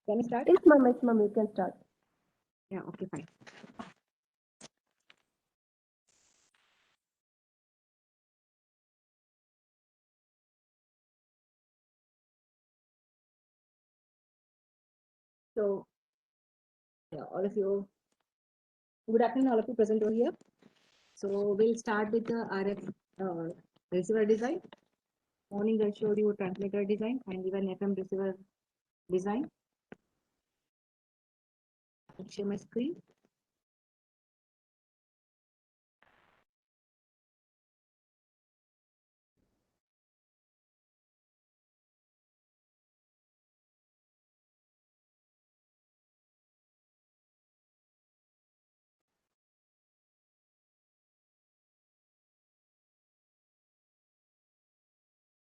Can we start? Yes, ma'am. Yes, ma'am. You can start. Yeah, okay, fine. So, yeah, all of you, good afternoon, all of you present over here. So, we'll start with the RF receiver design. Morning, I showed you transmitter design and even FM receiver design. I'll share my screen.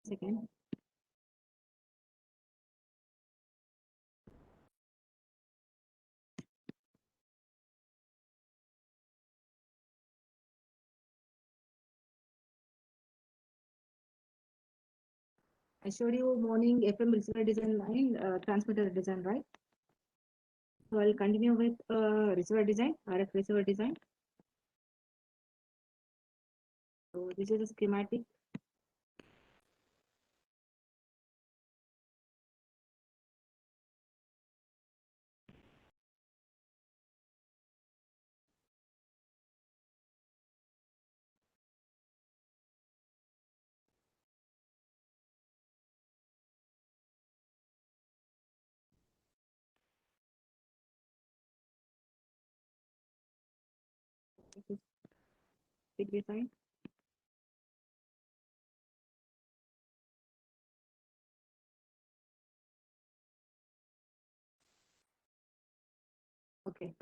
Second. I showed you morning FM receiver design line, transmitter design, right? So I'll continue with receiver design, RF receiver design. So this is a schematic. This is big design. Okay.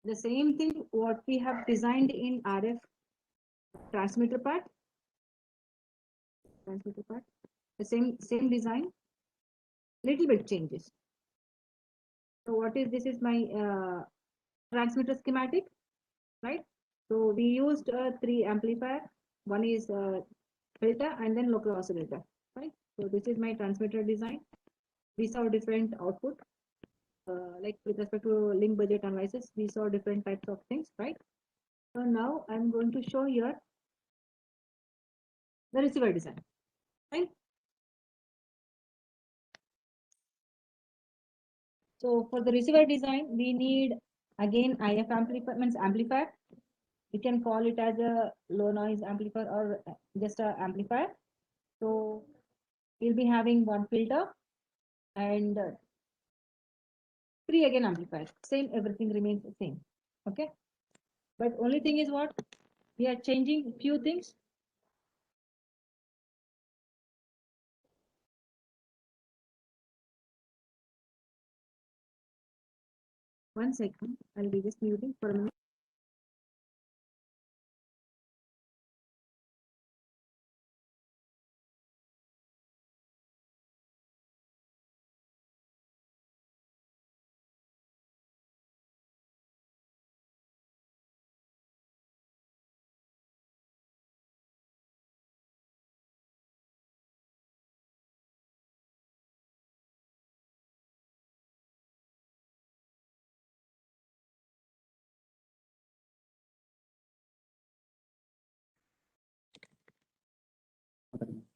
The same thing what we have designed in RF transmitter part, the same design, little bit changes. So what is this is my transmitter schematic, right? So we used three amplifier. One is filter and then local oscillator, right? So this is my transmitter design. We saw different output. Like with respect to link budget analysis, we saw different types of things, right? So now I'm going to show here the receiver design, right? So for the receiver design, we need again IF amplifier, means amplifier. You can call it as a low noise amplifier or just a amplifier. So we'll be having one filter and three again amplifiers. Same, everything remains the same. Okay. But only thing is what we are changing few things. One second, I'll be just muting for a minute.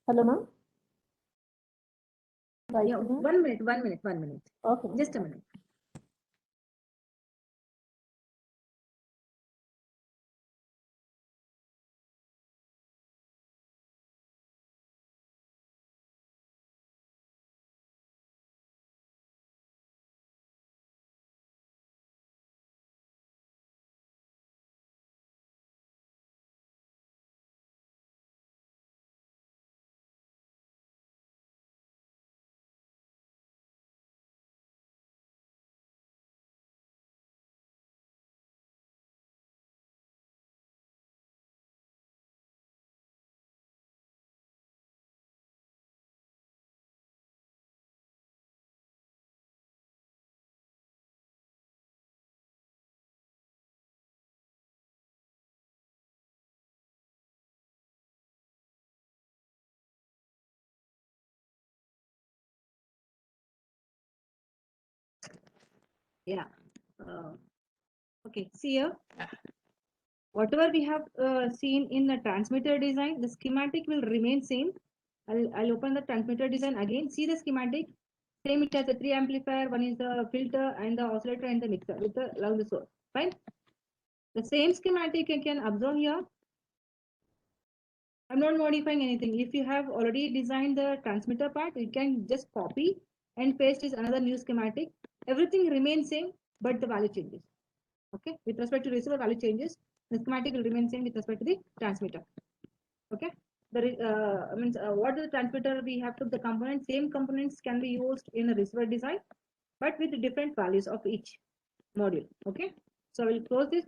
Hello, ma'am. Right. Yeah, 1 minute. Okay. Just a minute. Yeah. Uh, okay. See here. Whatever we have seen in the transmitter design, the schematic will remain same. I'll open the transmitter design again. See the schematic. Same, it has a three amplifier, one is the filter and the oscillator and the mixer with the along the source. Fine. The same schematic you can observe here. I'm not modifying anything. If you have already designed the transmitter part, you can just copy and paste is another new schematic. Everything remains same, but the value changes. Okay. With respect to receiver, value changes. The schematic will remain same with respect to the transmitter. Okay. Means what is the transmitter? We have took the components. Same components can be used in a receiver design, but with different values of each module. Okay. So I will close this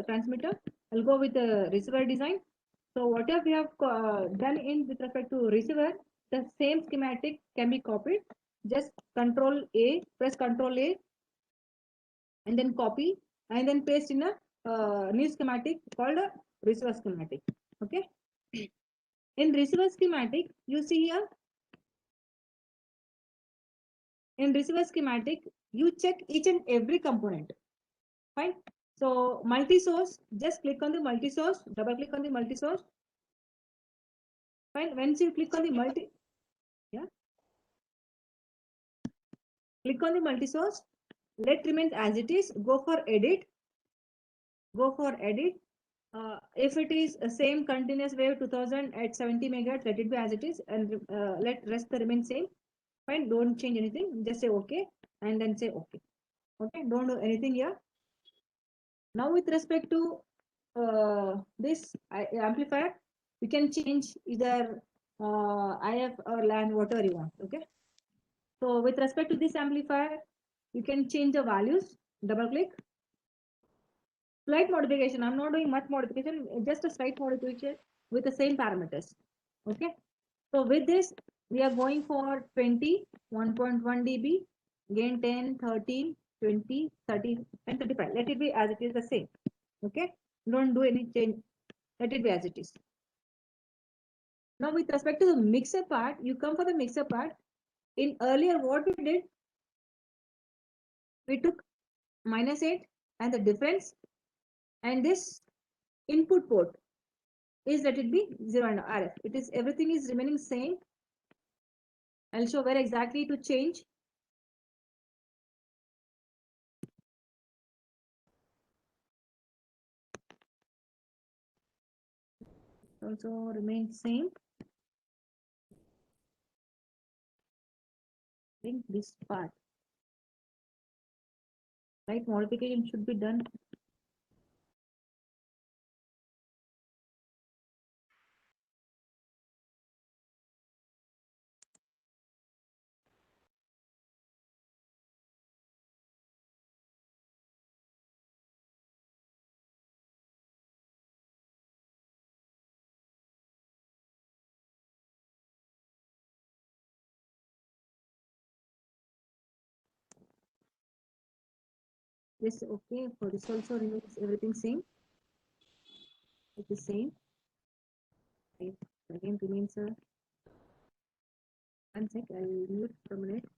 transmitter. I'll go with the receiver design. So whatever we have done in with respect to receiver, the same schematic can be copied. Just Control A, press Control A, and then copy, and then paste in a new schematic called a receiver schematic. Okay. In receiver schematic, you see here, in receiver schematic, you check each and every component. Fine. So multi-source, just click on the multi-source, double click on the multi-source. Fine. Once you click on the yeah, click on the multi-source, let remains as it is, go for edit, go for edit. If it is a same continuous wave 2000 at 70 megahertz, let it be as it is, and let rest the remain same. Fine, don't change anything, just say okay, and then say okay. Okay, don't do anything here. Now with respect to this amplifier, you can change either IF or LAN, whatever you want. Okay. So with respect to this amplifier, you can change the values. Double click. Slight modification. I'm not doing much modification, just a slight modification with the same parameters. Okay. So with this, we are going for 20, 1.1 dB, gain 10, 13, 20, 30, and 35. Let it be as it is the same. Okay. Don't do any change. Let it be as it is. Now with respect to the mixer part, you come for the mixer part. In earlier, what we did, we took -8 and the difference, and this input port is let it be 0 and RF. It is everything is remaining same. I'll show where exactly to change. Also remain same. I think this part, right? Modification should be done. This okay. For this also remains everything same. It is same. It again remains a 1 sec. I'll mute for a minute.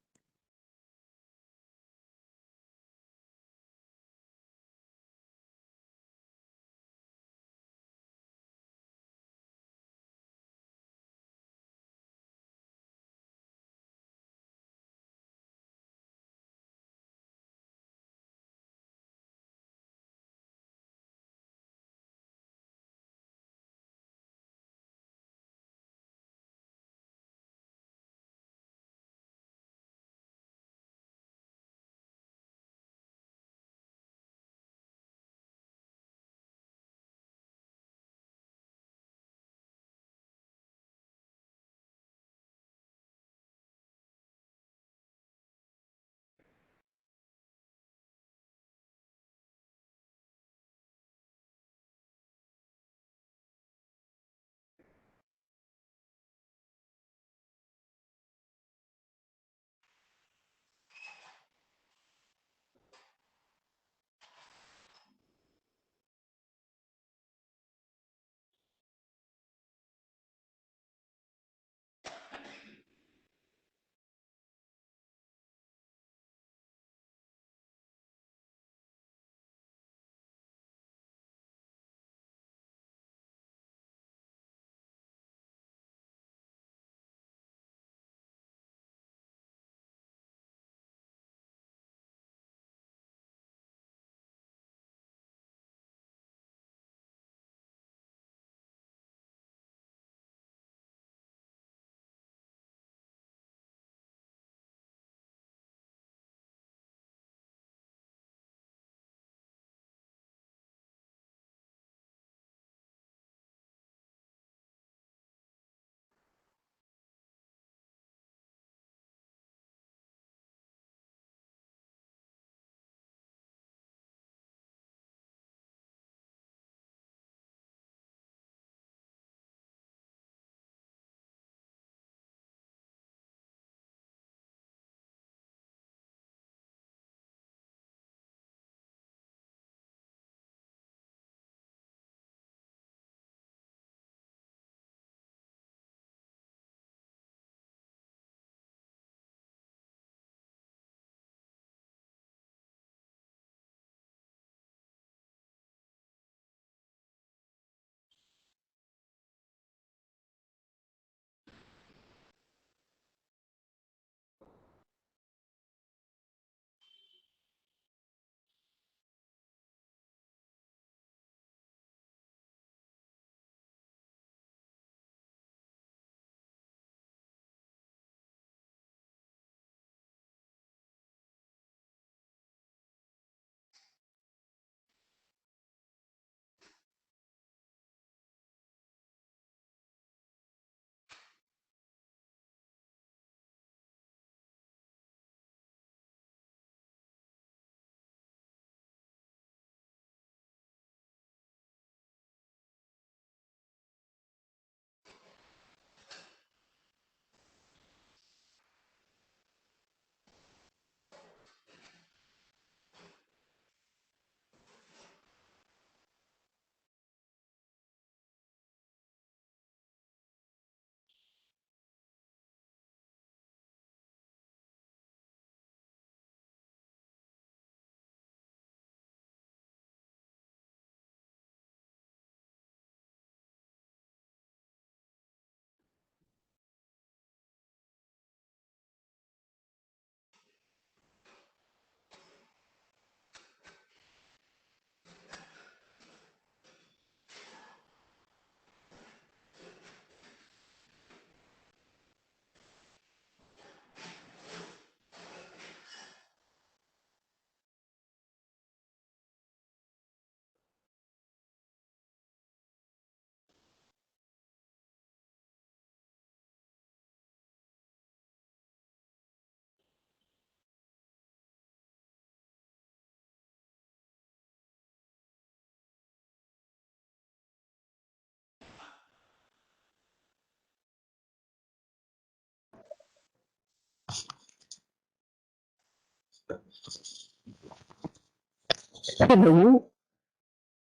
Hello.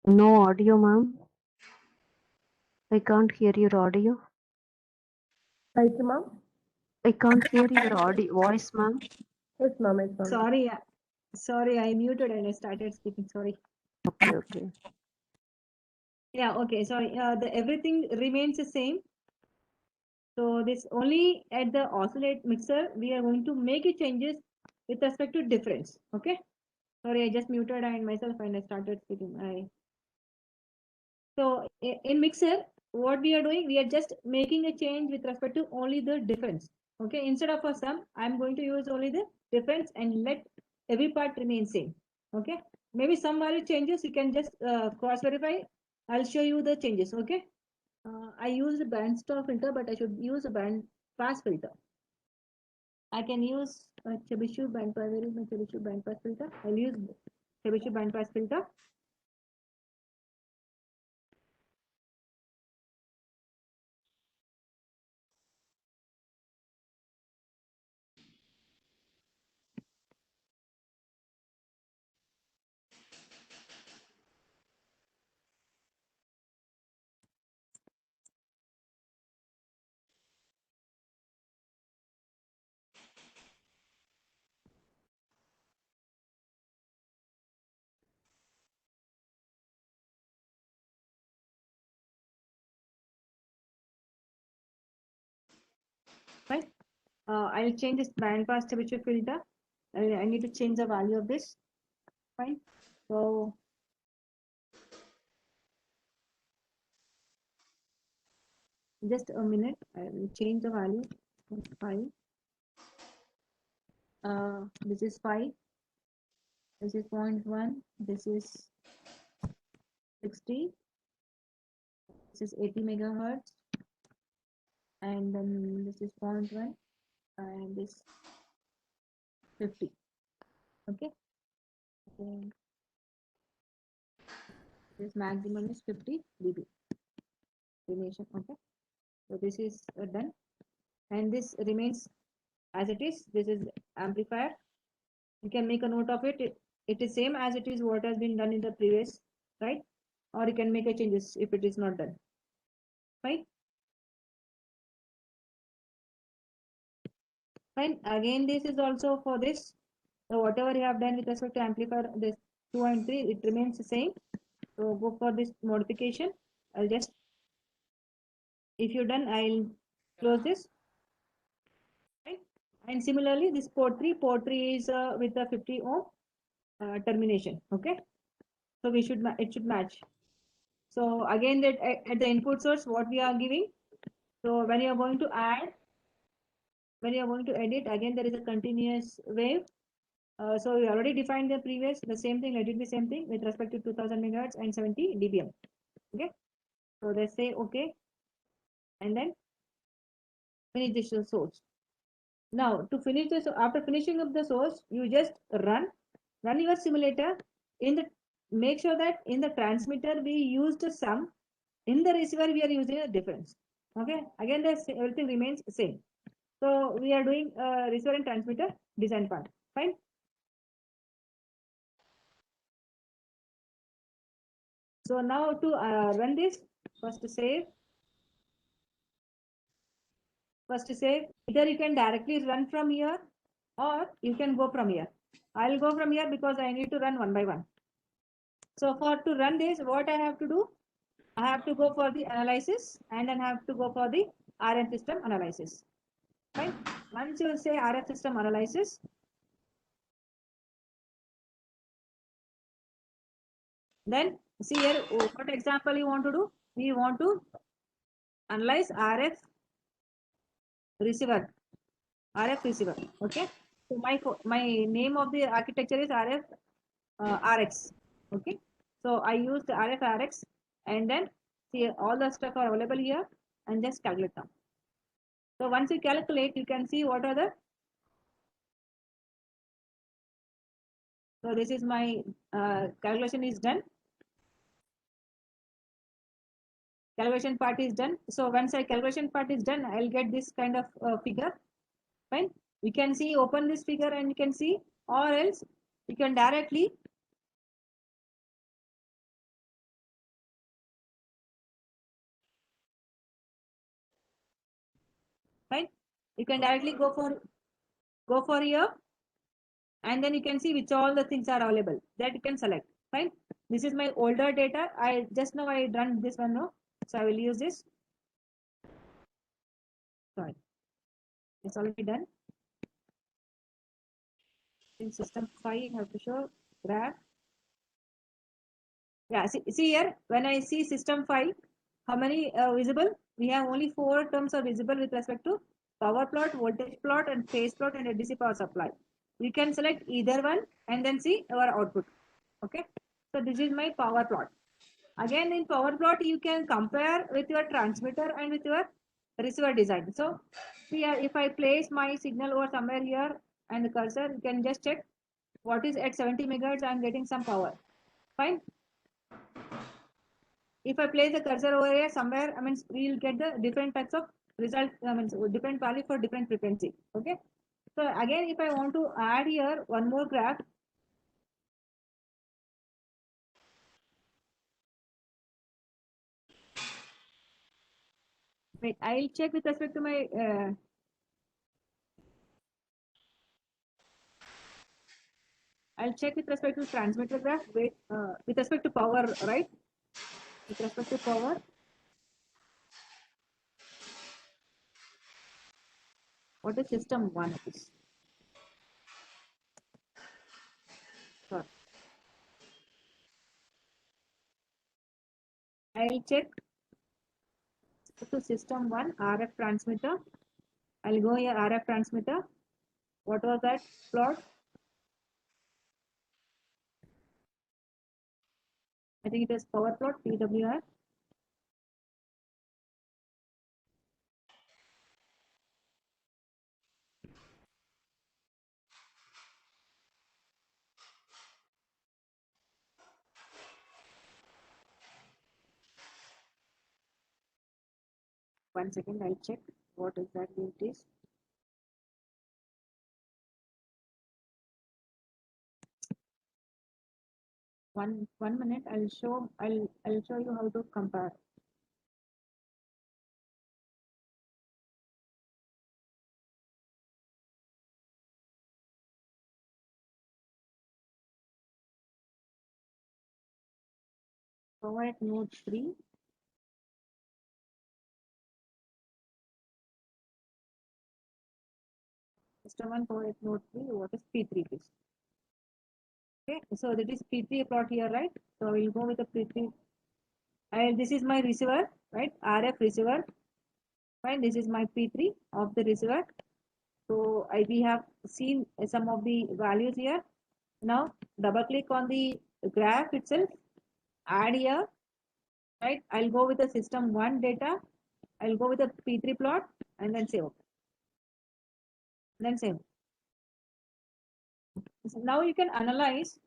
No audio, ma'am. I can't hear your audio. Right, ma'am? I can't hear your audio voice, ma'am. Yes, ma'am. Yes, ma'am. Sorry, sorry, I muted and I started speaking. Sorry. Okay, okay. Yeah, okay. Sorry. The everything remains the same. So this only at the oscillate mixer we are going to make it changes with respect to difference. Okay. Sorry, I just muted and myself and I started speaking. So in mixer, what we are doing, we are just making a change with respect to only the difference. Okay, instead of a sum, I'm going to use only the difference and let every part remain same. Okay, maybe some value changes, you can just cross verify. I'll show you the changes. Okay, I use the band stop filter, but I should use a band pass filter. I can use Chebyshev band pass. Where is my Chebyshev band pass filter? I'll use Chebyshev band pass filter. Right. I'll change this band pass temperature filter. I need to change the value of this. Fine. So just a minute. I will change the value. 5. This is 5. This is 0.1. This is 60. This is 80 megahertz. And then this is 0.1. And this 50. Okay. And this maximum is 50 dB. Relation. Okay. So this is done. And this remains as it is. This is amplifier. You can make a note of it. It is same as it is what has been done in the previous, right? Or you can make a changes if it is not done, right? Fine. Again, this is also for this. So whatever you have done with respect to amplifier, this 2 and 3, it remains the same. So go for this modification. I'll just, if you're done, I'll close this. Right? And similarly, this port 3 is with the 50 ohm termination. Okay. So we should, it should match. So again, that at the input source, what we are giving. So when you are going to add, when you are going to edit, again, there is a continuous wave. So we already defined the previous, the same thing, let it be same thing with respect to 2000 megahertz and 70 dBm. Okay. So let's say okay. And then finish the source. Now to finish this, after finishing up the source, you just run your simulator in the, make sure that in the transmitter we use the sum, in the receiver we are using a difference. Okay. Again, everything remains same. So we are doing receiver and transmitter design part. Fine. So now to run this, first save. Either you can directly run from here or you can go from here. I'll go from here because I need to run one by one. So for to run this, what I have to do, I have to go for the analysis and then have to go for the RF system analysis. Right? Once you say RF system analysis, then see here what example you want to do. We want to analyze RF receiver. Okay. So my name of the architecture is RF RX. Okay. So I used RF RX and then see all the stuff are available here and just calculate them. So once you calculate, you can see what are the. So this is my calculation is done. Calculation part is done. So once I calculation part is done, I'll get this kind of figure. Fine. You can see, open this figure and you can see or else you can directly right. You can directly go for here, and then you can see which all the things are available that you can select. Fine. This is my older data. I just now I done this one now, so I will use this. Sorry, it's already done. In system 5, I have to show graph. Yeah, see here, when I see system 5, how many visible? We have only 4 terms are visible with respect to power plot, voltage plot, and phase plot, and a DC power supply. We can select either one and then see our output. Okay, so this is my power plot. Again, in power plot, you can compare with your transmitter and with your receiver design. So here, if I place my signal over somewhere here and the cursor, you can just check what is at 70 megahertz. I am getting some power. Fine. If I place the cursor over here somewhere, I mean, we will get the different types of result, I mean, different value for different frequency. Okay. So again, if I want to add here one more graph, wait, I'll check with respect to my I'll check with respect to transmitter graph. Wait, with respect to power, right? With respect to power, what is system one is? Sorry. I'll check to system one RF transmitter. I'll go here RF transmitter. What was that plot? I think it is power plot PWR. One second, I'll check what exactly it is. One minute, I'll show you how to compare. Power at node 3. System 1 power at node 3. What is P3 please? Okay, so that is P3 plot here, right? So we'll go with the P3. And this is my receiver, right? RF receiver. Fine, this is my P3 of the receiver. So we have seen some of the values here. Now double click on the graph itself, add here, right? I'll go with the system 1 data. I'll go with the P3 plot and then save. Then save. So now you can analyze.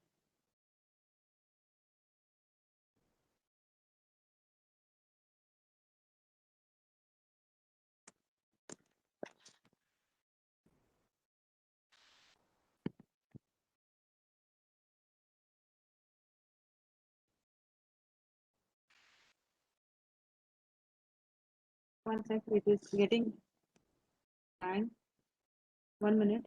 One sec, it is getting time. 1 minute.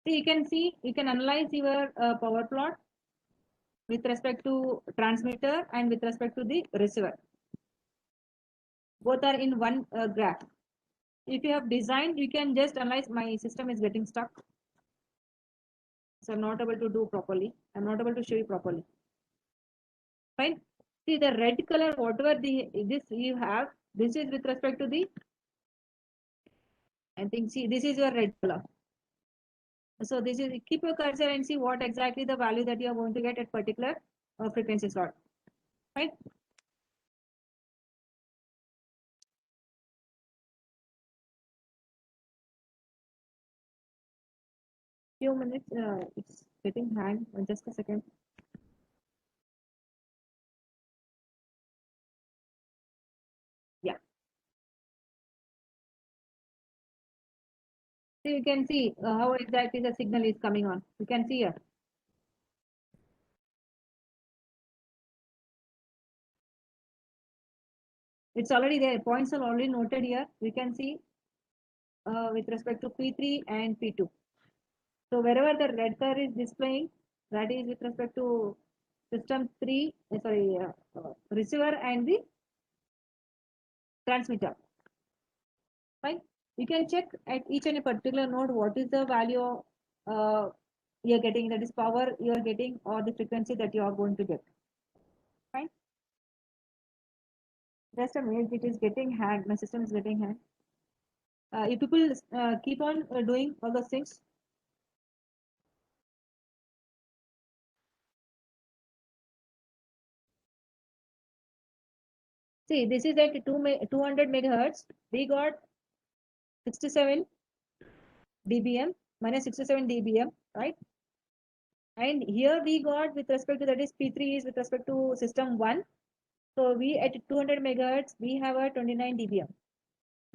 See, you can analyze your power plot with respect to transmitter and with respect to the receiver. Both are in one graph. If you have designed, you can just analyze. My system is getting stuck, so I'm not able to do properly. I'm not able to show you properly. Fine. See the red color, whatever this you have, this is with respect to the. I think see this is your red color. So this is, keep your cursor and see what exactly the value that you are going to get at particular frequency slot. Right. Few minutes. It's getting hang. Just a second. Yeah. So you can see how exactly the signal is coming on. You can see here. It's already there. Points are already noted here. We can see with respect to P3 and P2. So wherever the red color is displaying, that is with respect to system 3, receiver and the transmitter. Fine. You can check at each and a particular node what is the value you're getting, that is power you're getting or the frequency that you are going to get. Fine. Just a minute, it is getting hanged. My system is getting hanged. If people keep on doing all those things, see, this is at 200 megahertz. We got 67 dBm minus 67 dBm, right? And here we got with respect to, that is P3 is with respect to system 1. So we at 200 megahertz, we have a 29 dBm.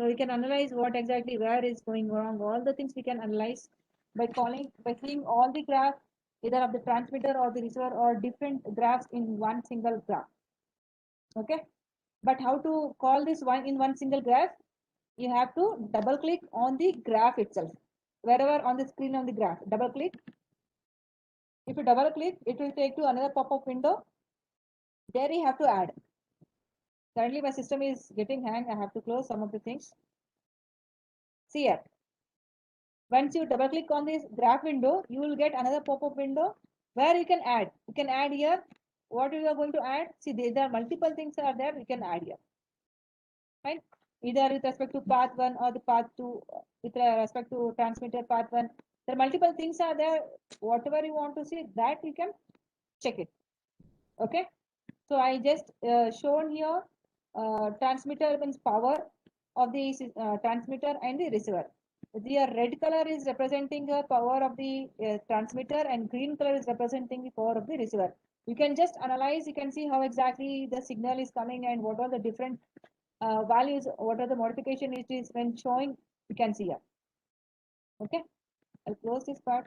So we can analyze what exactly where is going wrong. All the things we can analyze by seeing all the graph either of the transmitter or the receiver or different graphs in one single graph. Okay. But how to call this one in one single graph? You have to double click on the graph itself. Wherever on the screen on the graph, double click. If you double click, it will take to another pop-up window. There you have to add. Currently my system is getting hang. I have to close some of the things. See here. Once you double click on this graph window, you will get another pop-up window where you can add. You can add here. What you are going to add? See, there are multiple things are there. You can add here. Right? Either with respect to path 1 or the path 2, with respect to transmitter path 1. There are multiple things are there. Whatever you want to see, that you can check it. Okay. So I just shown here transmitter means power of the transmitter and the receiver. The red color is representing the power of the transmitter and green color is representing the power of the receiver. You can just analyze, you can see how exactly the signal is coming and what are the different values, what are the modification it is when showing, you can see here. Okay, I'll close this part.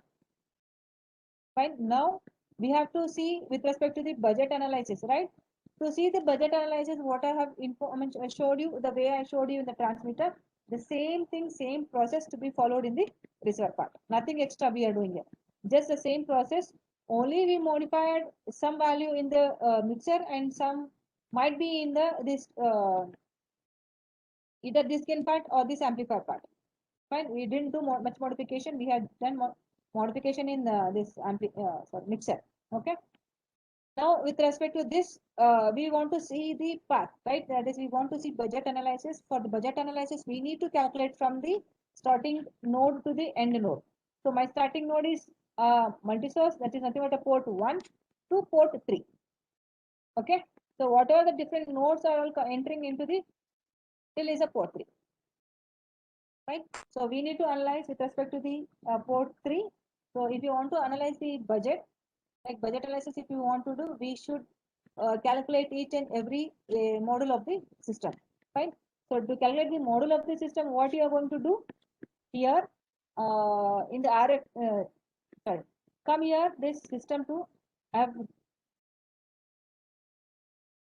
Fine. Now we have to see with respect to the budget analysis, right? To see the budget analysis, what I have showed you, the way I showed you in the transmitter, the same thing, same process to be followed in the receiver part. Nothing extra we are doing here. Just the same process. Only we modified some value in the mixer and some might be in the this either this gain part or this amplifier part. Fine. We didn't do much modification. We had done modification in this mixer. Okay. Now, with respect to this, we want to see the path, right? That is, we want to see budget analysis. For the budget analysis, we need to calculate from the starting node to the end node. So my starting node is multi-source, that is nothing but a port 1 to port 3. Okay. So whatever the different nodes are all entering into the till is a port 3. Right. So we need to analyze with respect to the port 3. So if you want to analyze the budget, like budget analysis, if you want to do, we should calculate each and every module of the system. Fine. So to calculate the module of the system, what you are going to do here in the RF, sorry, come here this system to have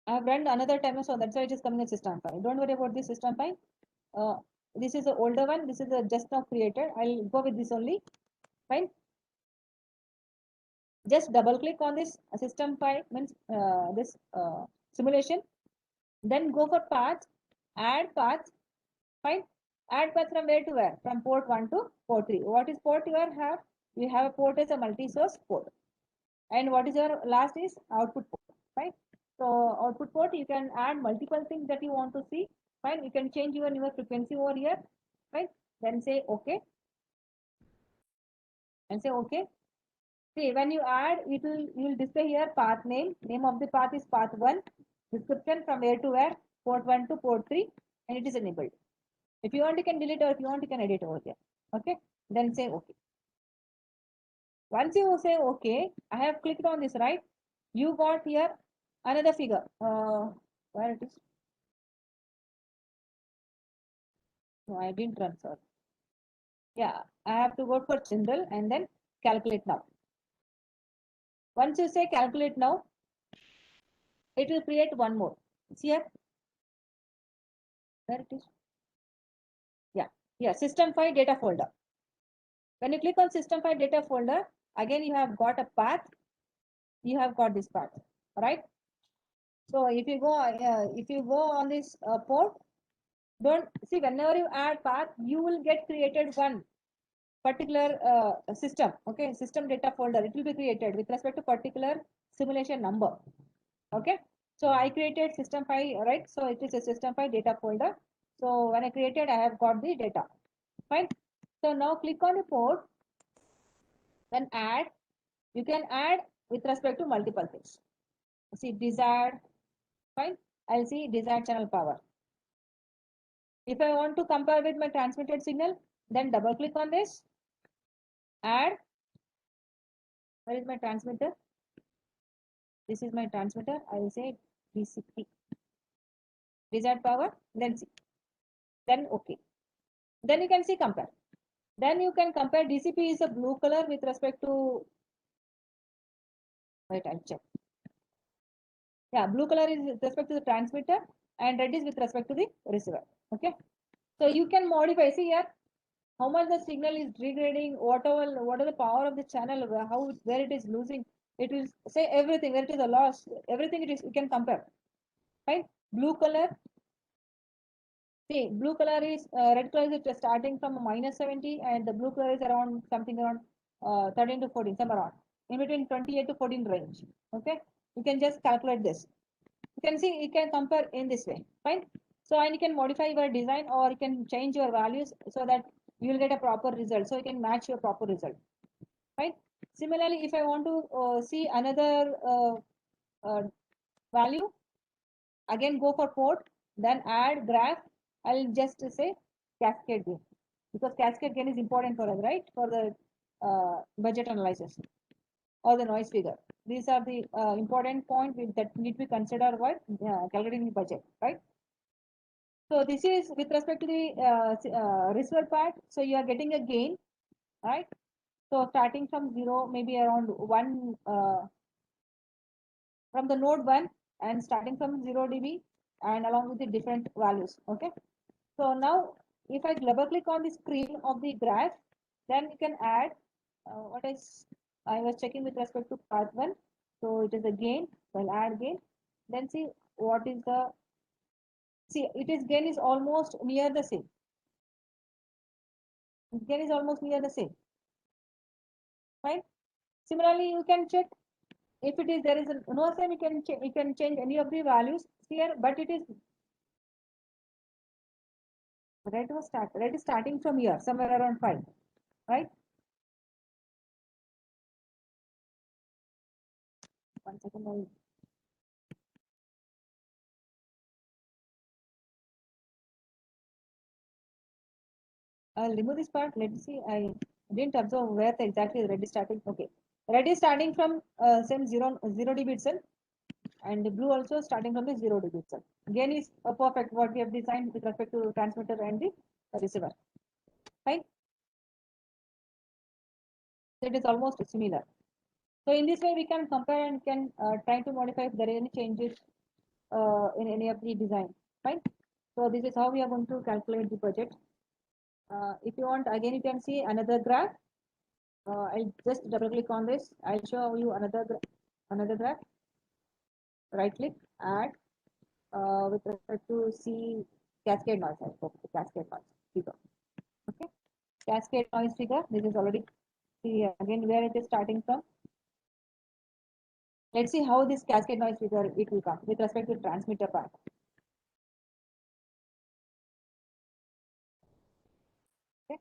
run another timer, so that's why it is coming as system file. Don't worry about this system file. This is the older one. This is the just now created. I'll go with this only. Fine. Just double click on this system file, means this simulation. Then go for path, add path. Fine. Add path from where to where? From port 1 to port 3. What is port you have? You have a port as a multi-source port. And what is your last is output port. Right. So output port, you can add multiple things that you want to see. Fine. You can change even your frequency over here. Right. Then say OK. And say OK. See, when you add, you will display here path name. Name of the path is path 1. Description from where to where, port 1 to port 3, and it is enabled. If you want, you can delete, or if you want, you can edit over there. Okay. Then say OK. Once you say OK, I have clicked on this, right? You got here another figure. Where it is? No, I didn't run, sorry. Yeah, I have to go for general and then calculate now. Once you say calculate now, it will create one more. See here, where it is? Yeah, system file data folder. When you click on system file data folder, again you have got a path. You have got this path, right? So if you go on this port, don't see whenever you add path, you will get created one particular system. Okay, system data folder. It will be created with respect to particular simulation number. Okay, so I created system file, right? So it is a system file data folder. So when I created, I have got the data. Fine. So now click on the port, then add. You can add with respect to multiple things. See desired. Fine. I'll see desired channel power. If I want to compare with my transmitted signal, then double click on this. Add. Where is my transmitter? This is my transmitter. I will say DCP. Desired power. Then see. Then okay. Then you can see compare. Then you can compare. DCP is a blue color with respect to. Wait, I'll check. Yeah, blue color is with respect to the transmitter and red is with respect to the receiver. Okay. So you can modify. See here, how much the signal is degrading, what are the power of the channel, where it is losing. It will say everything, where it is a loss, everything it is, you can compare. Right? Blue color. See, blue color is red color is starting from -70 and the blue color is around something around 13 to 14, some around in between 28 to 14 range. Okay. You can just calculate this. You can see, you can compare in this way. Fine. So, and you can modify your design or you can change your values so that you will get a proper result. So you can match your proper result. Right. Similarly, if I want to see another value, again go for port, then add graph. I'll just say cascade gain, because cascade gain is important for us, right? For the budget analysis or the noise figure. These are the important points that need to be considered while calculating the budget, right? So this is with respect to the receiver part. So you are getting a gain, right? So starting from 0, maybe around 1, from the node 1 and starting from 0 dB and along with the different values. Okay. So now if I double click on the screen of the graph, then you can add what is, I was checking with respect to part 1. So it is a gain. So I'll add gain. Then see what is the, see it is gain is almost near the same. Gain is almost near the same. Right? Similarly, you can check if it is there is a no same, you can change any of the values here, but it is red is starting from here, somewhere around 5, right? One second, I'll remove this part. Let's see. I didn't observe where exactly the red is starting. Okay, red is starting from same 0 dB itself, and the blue also starting from the 0 dB itself. Gain is perfect what we have designed with respect to transmitter and the receiver. Right? So it is almost similar. So in this way, we can compare and can try to modify if there are any changes in any of the design. Right? So this is how we are going to calculate the budget. If you want, again, you can see another graph. I'll just double click on this. I'll show you another graph. Right click, add with respect to see cascade noise. I hope the cascade noise figure. Okay, cascade noise figure. This is already, see again where it is starting from. Let's see how this cascade noise figure it will come with respect to transmitter part. Okay.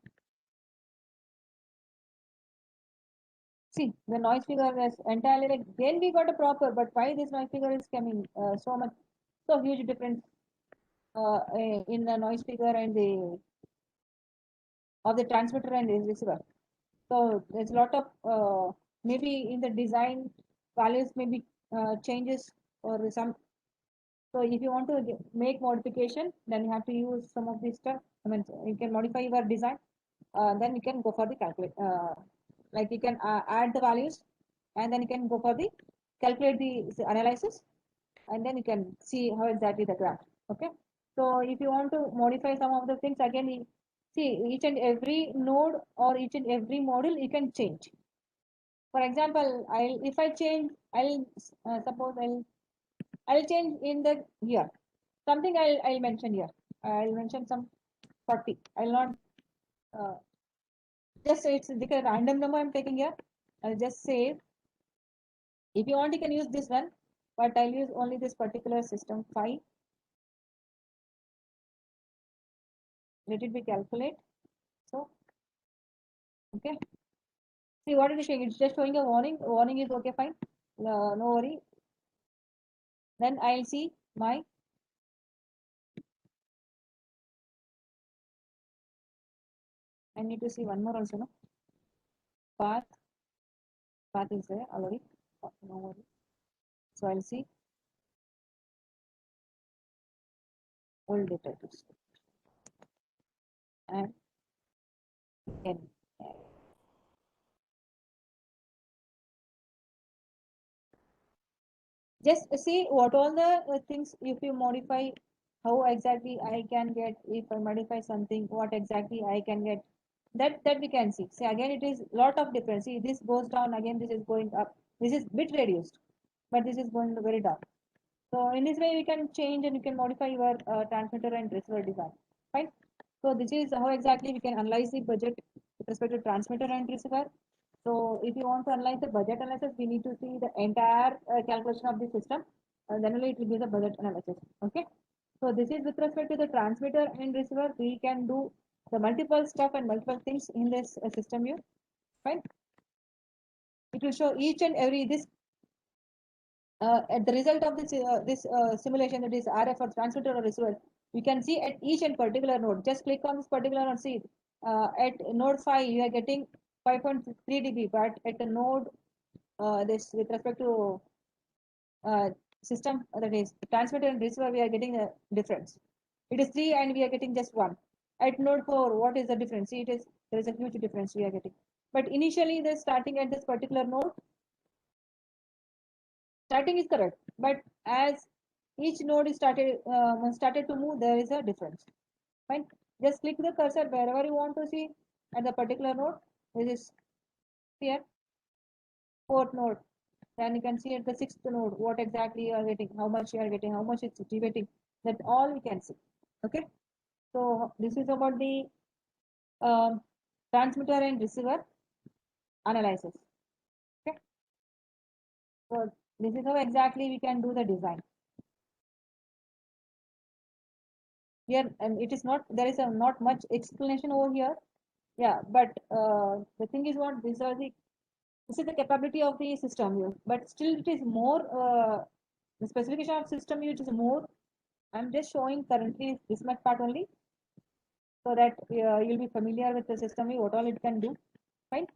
See, the noise figure is entirely like, then we got a proper, but why this noise figure is coming so much, so huge difference in the noise figure and the of the transmitter and the receiver. So there's a lot of maybe in the design values maybe changes or some. So if you want to make modification, then you have to use some of this stuff. I mean, you can modify your design. then you can go for the calculate. Like you can add the values, and then you can go for the calculate the analysis, and then you can see how exactly the graph. Okay. So if you want to modify some of the things again, see each and every node or each and every model you can change. For example, if I change, suppose I'll change in the here. Something I'll mention here. I'll mention some 40. I'll not uh, just say it's like a random number I'm taking here. I'll just say if you want you can use this one, but I'll use only this particular system 5. Let it be calculate. So okay. See what it is showing. It's just showing a warning. Warning is okay, fine. No worry. Then I'll see my I need to see one more also, no? Path. Path is there already. No worry. So I'll see old data and n. Just see what all the things if you modify, how exactly I can get, if I modify something, what exactly I can get. That we can see. See again it is lot of difference. See this goes down again, this is going up. This is bit reduced, but this is going very down. So in this way we can change and you can modify your transmitter and receiver design. Fine. So this is how exactly we can analyze the budget with respect to transmitter and receiver. So if you want to analyze the budget analysis, we need to see the entire calculation of the system. Then only it will be the budget analysis. Okay. So this is with respect to the transmitter and receiver. We can do the multiple stuff and multiple things in this system view. Fine. It will show each and every this at the result of this simulation, that is RF or transmitter or receiver, we can see at each and particular node. Just click on this particular node. See at node 5 you are getting 5.3 dB, but at the node this with respect to uh, system that is transmitter and receiver, we are getting a difference. It is 3 and we are getting just 1. At node 4, what is the difference? See, there is a huge difference we are getting. But initially, the starting at this particular node, starting is correct, but as each node is started to move, there is a difference. Fine. Just click the cursor wherever you want to see at the particular node. This is here, fourth node. Then you can see at the sixth node what exactly you are getting, how much you are getting, how much it's deviating. That all we can see. Okay. So this is about the um, transmitter and receiver analysis. Okay. So this is how exactly we can do the design. Here and it is not, there is not much explanation over here. Yeah, but the thing is what this is the capability of the system here, but still it is more the specification of system here, it is more. I'm just showing currently this much part only, so that you'll be familiar with the system view, what all it can do. Fine.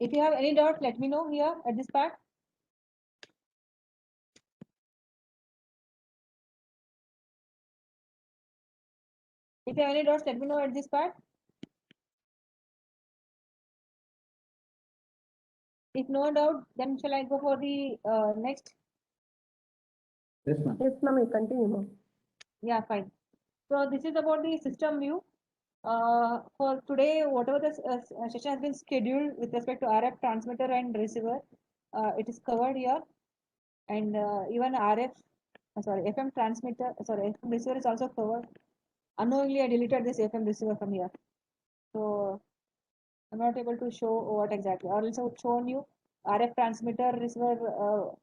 If you have any doubt, let me know here at this part. If you have any doubts, let me know at this part. If no doubt, then shall I go for the next? Yes, ma'am, you continue, ma'am. Yeah, fine. So this is about the system view. For today, whatever the session has been scheduled with respect to RF transmitter and receiver, it is covered here, and even FM transmitter, FM receiver is also covered. Unknowingly, I deleted this FM receiver from here, so I'm not able to show what exactly. Or also shown you RF transmitter receiver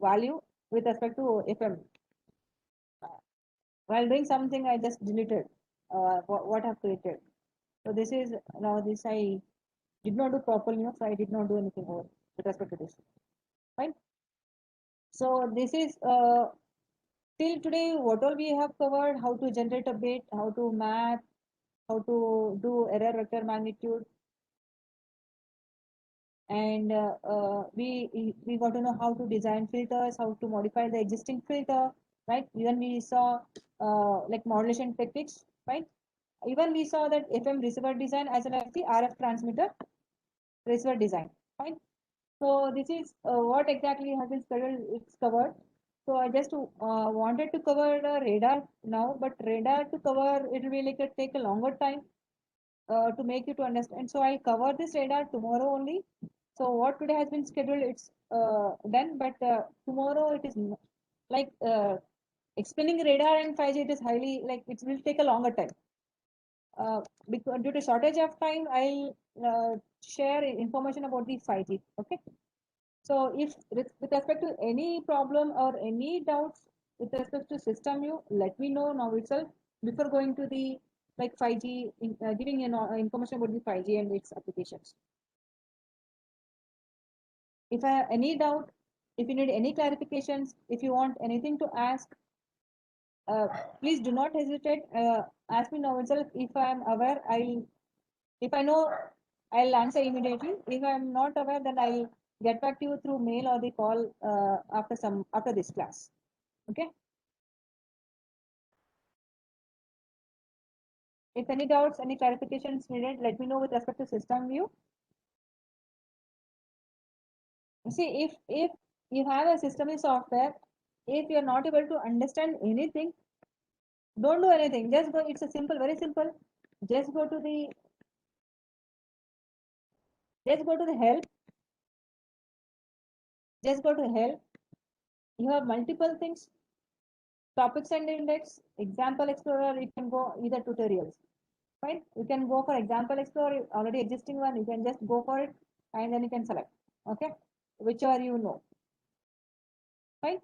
value with respect to FM. While doing something, I just deleted what I've created. So this is now this I did not do properly, so I did not do anything over with respect to this. Fine. So this is till today what all we have covered: how to generate a bit, how to map, how to do error vector magnitude, and we got to know how to design filters, how to modify the existing filter, right? Even we saw like modulation techniques, right? Even we saw that FM receiver design as well as the RF transmitter receiver design. Fine. So this is what exactly has been scheduled. It's covered. So I just wanted to cover the radar now, but radar to cover it will be like take a longer time to make you to understand. So I'll cover this radar tomorrow only. So what today has been scheduled, it's done, but tomorrow it is like explaining radar and 5G. It is highly like it will take a longer time. Because due to shortage of time, I'll share information about the 5G. Okay. So if with respect to any problem or any doubts with respect to system view, let me know now itself before going to the like 5G, giving information about the 5G and its applications. If I have any doubt, if you need any clarifications, if you want anything to ask, please do not hesitate. Ask me now itself. If I am aware, if I know, I'll answer immediately. If I'm not aware, then I'll get back to you through mail or the call after this class. Okay. If any doubts, any clarifications needed, let me know with respect to system view. See, if you have a system view software, if you're not able to understand anything, don't do anything. Just go. It's a simple, very simple. Just go to the just go to the help. Just go to help. You have multiple things. Topics and index, example explorer. You can go either tutorials. Fine. You can go for example explorer, already existing one. You can just go for it, and then you can select. Okay, whichever you know. Fine.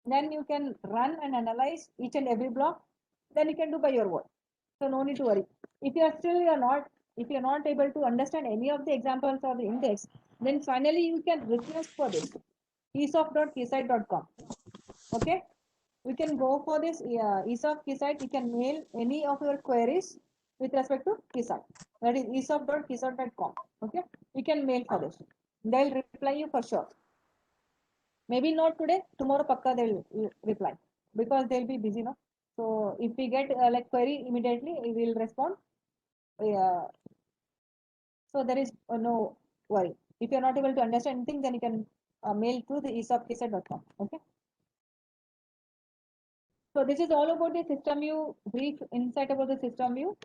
Then you can run and analyze each and every block. Then you can do by your own. So no need to worry. If you're not able to understand any of the examples or the index, then finally you can request for this esoft.keysight.com. Okay, we can go for this esoft keysight. You can mail any of your queries with respect to keysight. That is esoft.keysight.com. Okay, you can mail for this. They'll reply you for sure. Maybe not today, tomorrow pakka they'll reply because they'll be busy, no? So if we get like query immediately, we will respond. Uh, so there is no worry. If you're not able to understand anything, then you can mail to the esopkisa.com. Okay. So this is all about the system view, brief insight about the system view.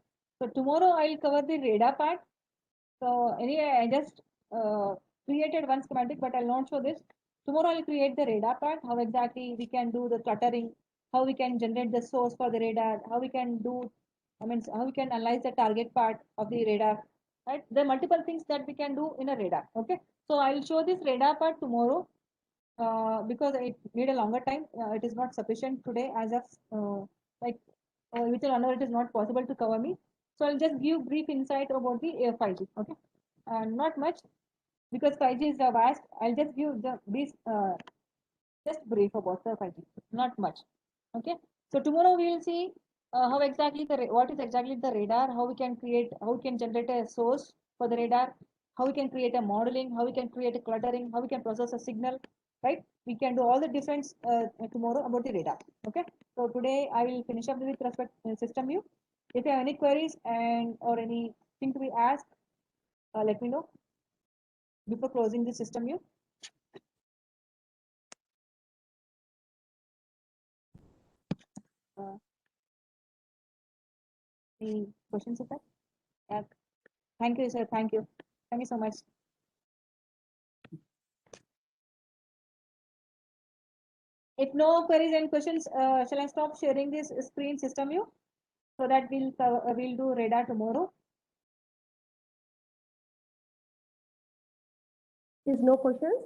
So tomorrow I'll cover the radar part. So anyway, I just created one schematic, but I'll not show this. Tomorrow I'll create the radar part, how exactly we can do the cluttering, how we can generate the source for the radar, how we can do, how we can analyze the target part of the radar, right? There are multiple things that we can do in a radar, okay? So I'll show this radar part tomorrow because it need a longer time. It is not sufficient today as of like within 1 hour it is not possible to cover me. So I'll just give brief insight about the 5G, okay? Not much because 5G is vast. I'll just give these just brief about the 5G, not much. Okay. So tomorrow we will see how exactly what is exactly the radar, how we can create, how we can generate a source for the radar, how we can create a modeling, how we can create a cluttering, how we can process a signal, right? We can do all the difference tomorrow about the radar. Okay. So today I will finish up with respect to system view. If you have any queries and or anything to be asked, let me know before closing the system view. Uh, any questions of that? Yeah. Thank you, sir. Thank you. Thank you so much. If no queries and questions, shall I stop sharing this screen system view so that we'll do radar tomorrow? Is no questions?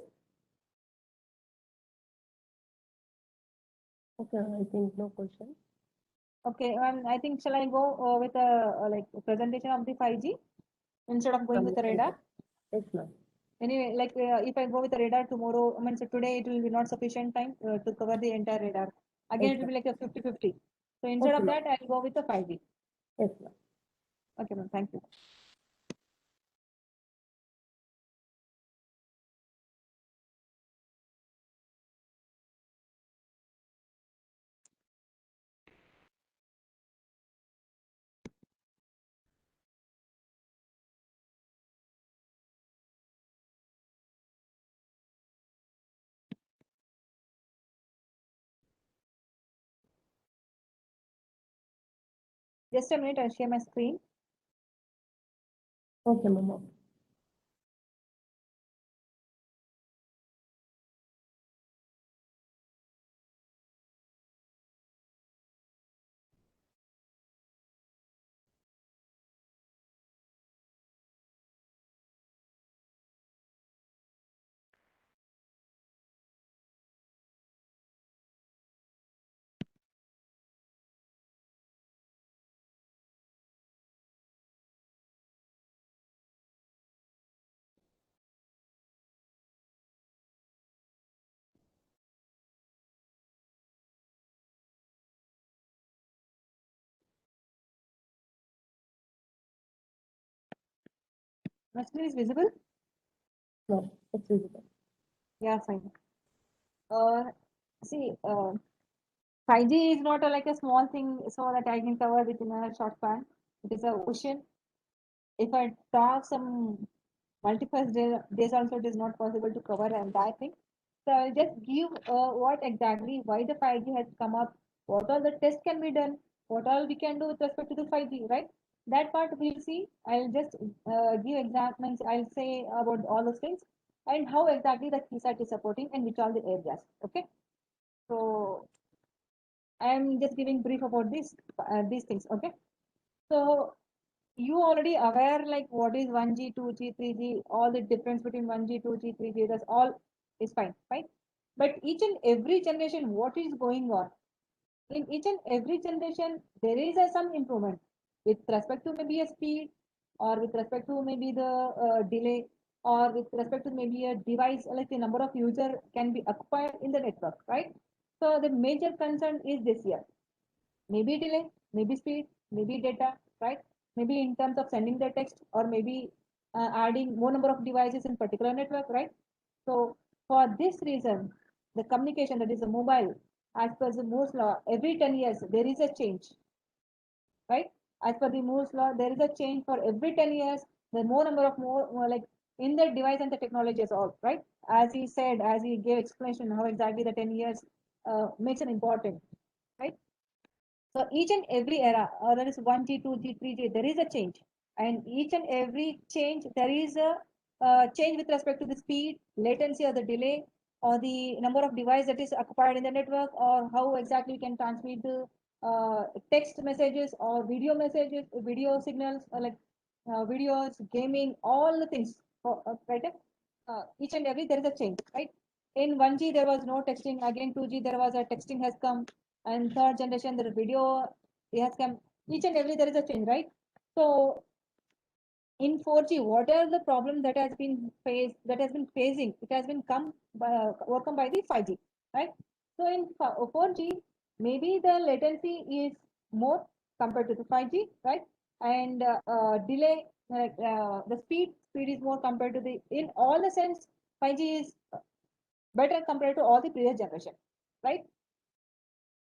Okay, I think no question. Okay, and I think shall I go with a like a presentation of the 5G instead of going with the radar? Yes, ma'am. Anyway, like if I go with the radar tomorrow, so today it will be not sufficient time to cover the entire radar. Again, Yes, it will be like a 50-50. So instead Okay, of ma'am. that, I'll go with the 5G. Yes, ma'am. Okay, ma'am. Thank you. Just a minute, I'll share my screen. Okay, ma'am. My screen is visible? No, it's visible. Yeah, fine. See, 5G is not like a small thing so that I can cover within a short span. It is a ocean. If I talk some multiple days also, it is not possible to cover and that thing. So I'll just give what exactly, why the 5G has come up, what all the tests can be done, what all we can do with respect to the 5G, right? That part we'll see. I'll just give examples. I'll say about all those things and how exactly the KeySat is supporting and which are the areas. Okay. So I'm just giving brief about these things. Okay. So you already aware like what is 1G, 2G, 3G, all the difference between 1G, 2G, 3G, that's all is fine, right? But each and every generation, what is going on? In each and every generation, there is some improvement with respect to maybe a speed or with respect to maybe the delay or with respect to maybe a device, like the number of user can be occupied in the network, right? So the major concern is this year. Maybe delay, maybe speed, maybe data, right? Maybe in terms of sending the text or maybe adding more number of devices in particular network, right? So for this reason, the communication that is a mobile, as per the Moore's law, every 10 years there is a change, right? As per the Moore's law, there is a change for every 10 years. The more number of more like in the device and the technology is all, right? As he said, as he gave explanation how exactly the 10 years makes an important, right? So each and every era, there is 1G, 2G, 3G, there is a change. And each and every change, there is a change with respect to the speed, latency or the delay, or the number of device that is occupied in the network, or how exactly we can transmit the text messages or video messages, video signals, or like videos, gaming, all the things, right? Each and every, there is a change, right? In 1G, there was no texting. Again, 2G, there was a texting has come and third generation the video it has come, each and every there is a change, right? So in 4G, what are the problem that has been faced, that has been facing, it has been come by, overcome by the 5G, right? So in 4G, maybe the latency is more compared to the 5G, right? And delay, the speed is more compared to the, in all the sense, 5G is better compared to all the previous generation, right?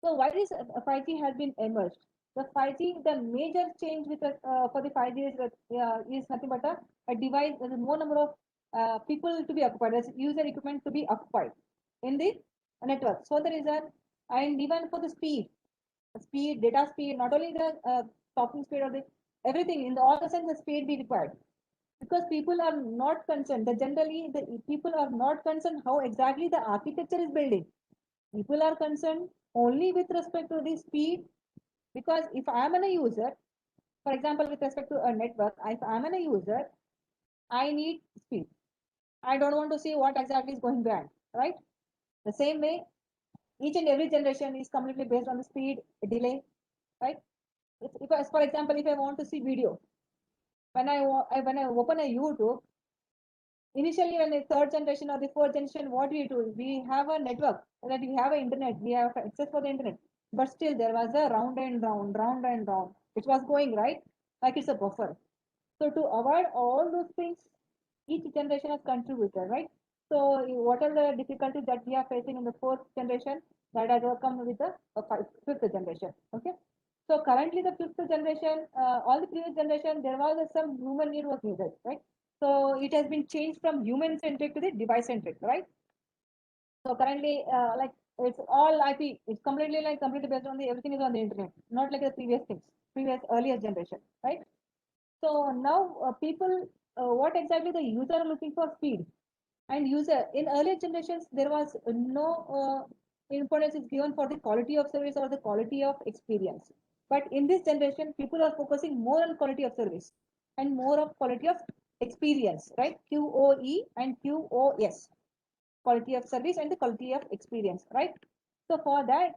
So why this 5G has been emerged? The 5G, the major change with for the 5G is nothing but a device. There is more number of people to be occupied, as user equipment to be occupied in the network. So the reason, and even for the speed, data speed, not only the talking speed or the everything in the all the sense the speed be required because people are not concerned. The generally the people are not concerned how exactly the architecture is building. People are concerned only with respect to the speed because if I'm a user, for example, with respect to a network, if I'm a user, I need speed. I don't want to see what exactly is going behind, right? The same way, each and every generation is completely based on the speed, delay, right? For example, if I want to see video, when I open a YouTube, initially when the third generation or the fourth generation, what we do, we have a network, that we have an internet, we have access for the internet, but still there was a round and round, which was going right, like it's a buffer. So to avoid all those things, each generation has contributed, right? So what are the difficulties that we are facing in the fourth generation that has come with the fifth generation? Okay. So currently the fifth generation, all the previous generation, there was some human need was needed, right? So it has been changed from human centric to the device centric, right? So currently, like it's all IP. It's completely completely based on the everything is on the internet, not like the previous things. earlier generation, right? So now people, what exactly the user are looking for? Speed. And user in earlier generations there was no importance is given for the quality of service or the quality of experience. But in this generation, people are focusing more on quality of service and more of quality of experience, right? QoE and QoS, quality of service and the quality of experience, right? So for that,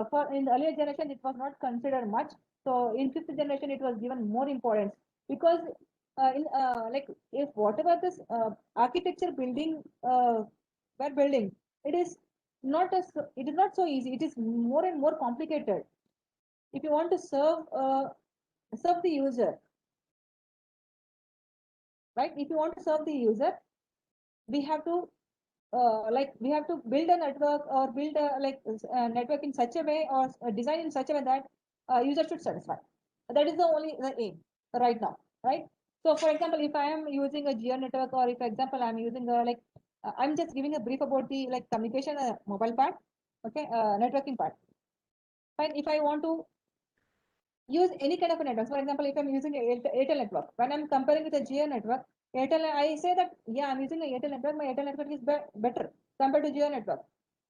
for in the earlier generation, it was not considered much. So in fifth generation, it was given more importance because in like if whatever this architecture building we're building, it is not as it is not so easy. It is more and more complicated. If you want to serve the user, right? If you want to serve the user, we have to like we have to build a network or build a network in such a way or design in such a way that user should satisfy. That is the only the aim right now, right? So for example, if I am using a geo network, or if for example I'm using a I'm just giving a brief about the like communication mobile part, okay, networking part. Fine. If I want to use any kind of a network. For example, if I'm using a Airtel network, when I'm comparing with a Jio network, Airtel, I say that, yeah, I'm using a Airtel network. My Airtel network is better compared to Jio network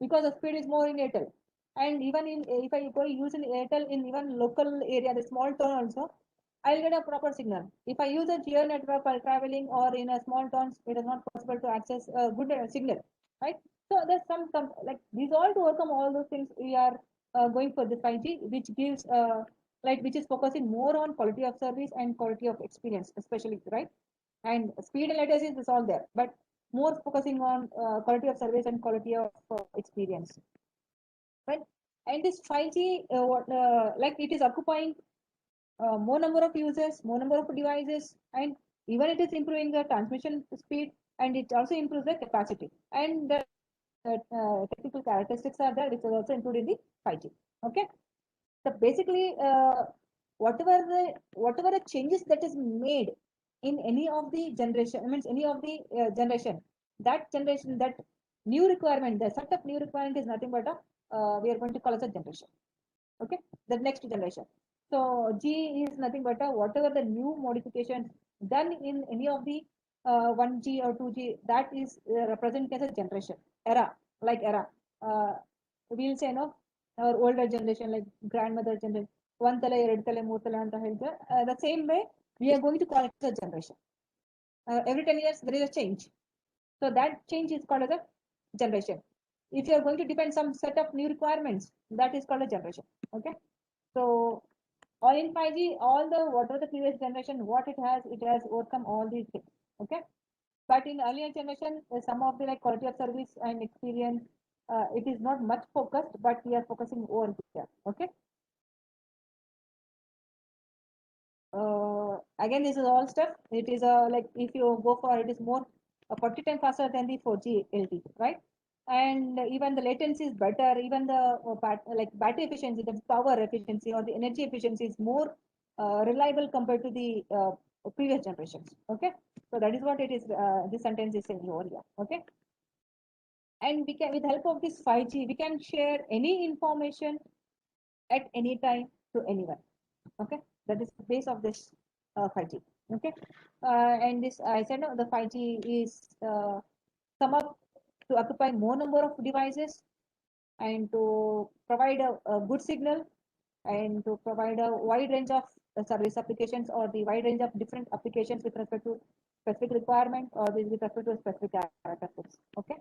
because the speed is more in Airtel. And even in if I go use an Airtel in even local area, the small town also, I'll get a proper signal. If I use a Jio network while traveling or in a small towns, it is not possible to access a good signal, right? So there's some like these all to overcome all those things. We are going for the 5G, which gives like which is focusing more on quality of service and quality of experience, especially, right? And speed and latency is all there, but more focusing on quality of service and quality of experience, right? And this 5G, like it is occupying more number of users, more number of devices, and even it is improving the transmission speed, and it also improves the capacity. And the technical characteristics are there, which are also included in the 5G. Okay. So basically, whatever the changes that is made in any of the generation, means any of the generation, that new requirement, the set of new requirement is nothing but a we are going to call as a generation. Okay, the next generation. So G is nothing but a whatever the new modifications done in any of the 1G or 2G, that is represented as a generation era, like era. We'll say no, our older generation, like grandmother generation, one tale, ಎರಡು tale, ಮೂರು tale ಅಂತ ಹೇಳ್ತಾರೆ. The same way, we are going to call it as a generation. Every 10 years, there is a change. So that change is called as a generation. If you are going to depend some set of new requirements, that is called a generation. Okay. So all in 5G, all the whatever the previous generation, what it has overcome all these things. Okay. But in earlier generation, some of the like quality of service and experience, it is not much focused, but we are focusing over here. Okay. Again, this is all stuff. It is like if you go for it is more 40 times faster than the 4G LTE, right? And even the latency is better. Even the like battery efficiency, the power efficiency or the energy efficiency is more reliable compared to the previous generations. Okay, so that is what it is. This sentence is saying over here. Okay, and we can, with help of this 5G, we can share any information at any time to anyone. Okay, that is the base of this 5G. Okay, and this I said no, the 5G is come up to occupy more number of devices and to provide a good signal and to provide a wide range of service applications or the wide range of different applications with respect to specific requirement or with respect to specific characteristics. Okay.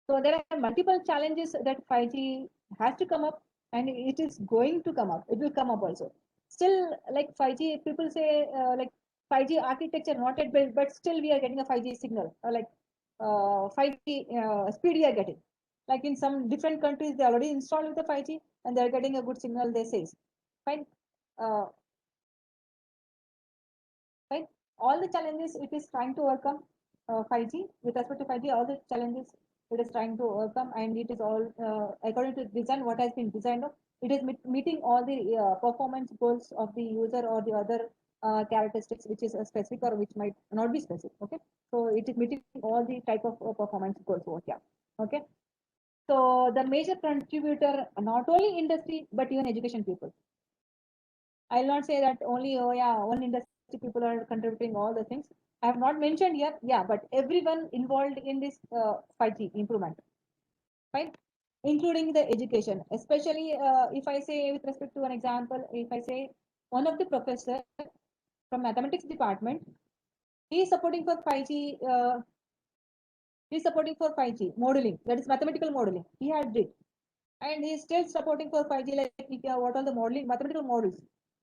So there are multiple challenges that 5G has to come up, and it is going to come up. It will come up also. Still, like 5G, people say like 5G architecture not yet built, but still we are getting a 5G signal, or like 5G speed we are getting. Like in some different countries, they already installed with the 5G and they're getting a good signal. They say, fine, fine. All the challenges it is trying to overcome 5G. With respect to 5G, all the challenges it is trying to overcome, and it is all according to design what has been designed. It is meeting all the performance goals of the user or the other characteristics which is specific or which might not be specific. Okay, so it is meeting all the type of performance goals over here. Okay, So the major contributor, not only industry, but even education people. I'll not say that only, oh yeah, one industry people are contributing all the things. I have not mentioned here, yeah, but everyone involved in this 5G improvement, fine, including the education. Especially if I say with respect to an example, if I say one of the professor from mathematics department, he is supporting for 5G. He is supporting for 5G modeling, that is mathematical modeling. He had did, and he is still supporting for 5G. Like what are the modeling mathematical models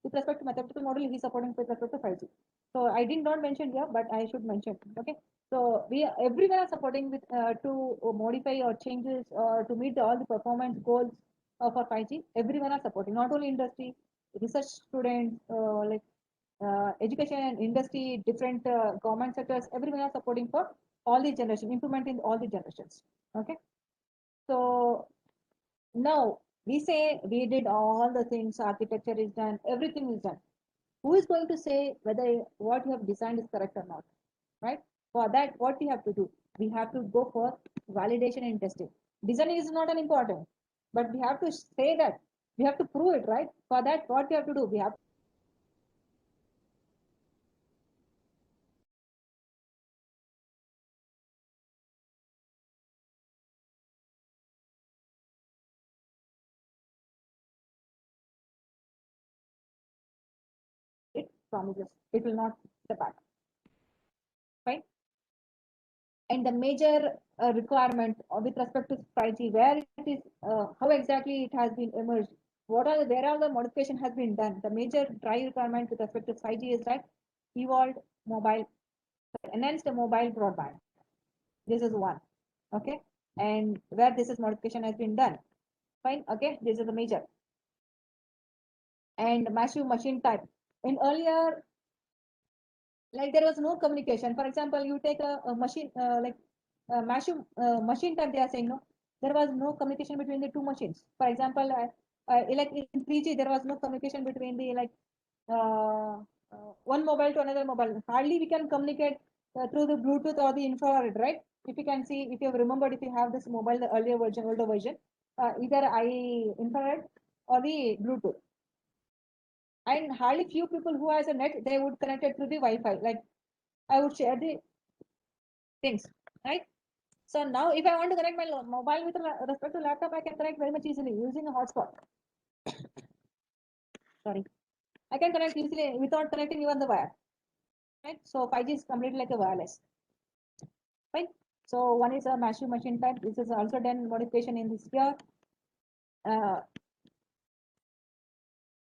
with respect to mathematical modeling? He is supporting with respect to 5G. So I did not mention here, but I should mention. Okay, so we everyone are supporting with to modify or changes or to meet all the performance goals for 5G. Everyone are supporting, not only industry, research students, education, industry, different government sectors. Everyone are supporting for all the generation improvement in all the generations. Okay, so now we say we did all the things, architecture is done, everything is done. Who is going to say whether what you have designed is correct or not? Right? For that, what we have to do? We have to go for validation and testing. Designing is not an important, but we have to say that we have to prove it, right? For that, what we have to do? We have it promises it will not step back. Right? And the major requirement with respect to 5G, where it is, how exactly it has been emerged, where are the modification has been done. The major drive requirement with respect to 5G is that evolved mobile, enhanced mobile broadband. This is one, okay, and where this is modification has been done. Fine, okay, this is the major. And massive machine type. In earlier, like there was no communication. For example, you take a machine massive machine type, they are saying no. There was no communication between the two machines. For example, like in 3G, there was no communication between the uh, one mobile to another mobile. Hardly we can communicate through the Bluetooth or the infrared, right? If you can see, if you have remembered, if you have this mobile, the earlier version, older version, either infrared or the Bluetooth. And hardly few people who has a net, they would connect it through the Wi-Fi. Like I would share the things, right? So now if I want to connect my mobile with respect to laptop, I can connect very much easily using a hotspot. Sorry. I can connect easily without connecting even the wire. Right? So 5G is completely like a wireless. Right? So one is a massive machine type. This is also done modification in this here. Uh,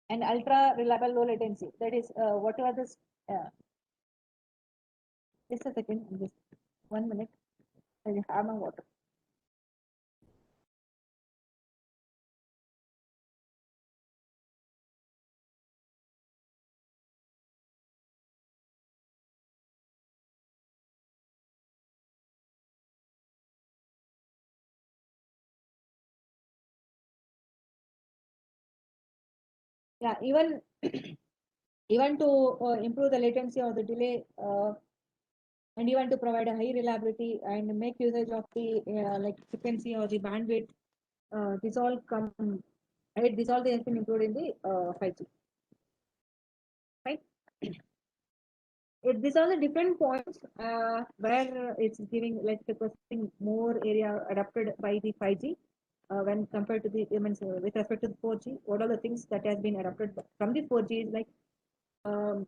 and ultra reliable low latency. That is whatever this. Just a second. Just 1 minute. I have my water. Yeah, even even to improve the latency or the delay, and even to provide a high reliability and make usage of the like frequency or the bandwidth, this all come, right? This all has been included in the 5G, right? These are the different points where it's giving like requesting more area adapted by the 5G when compared to the with respect to the 4G. What are the things that has been adapted from the 4G is like um,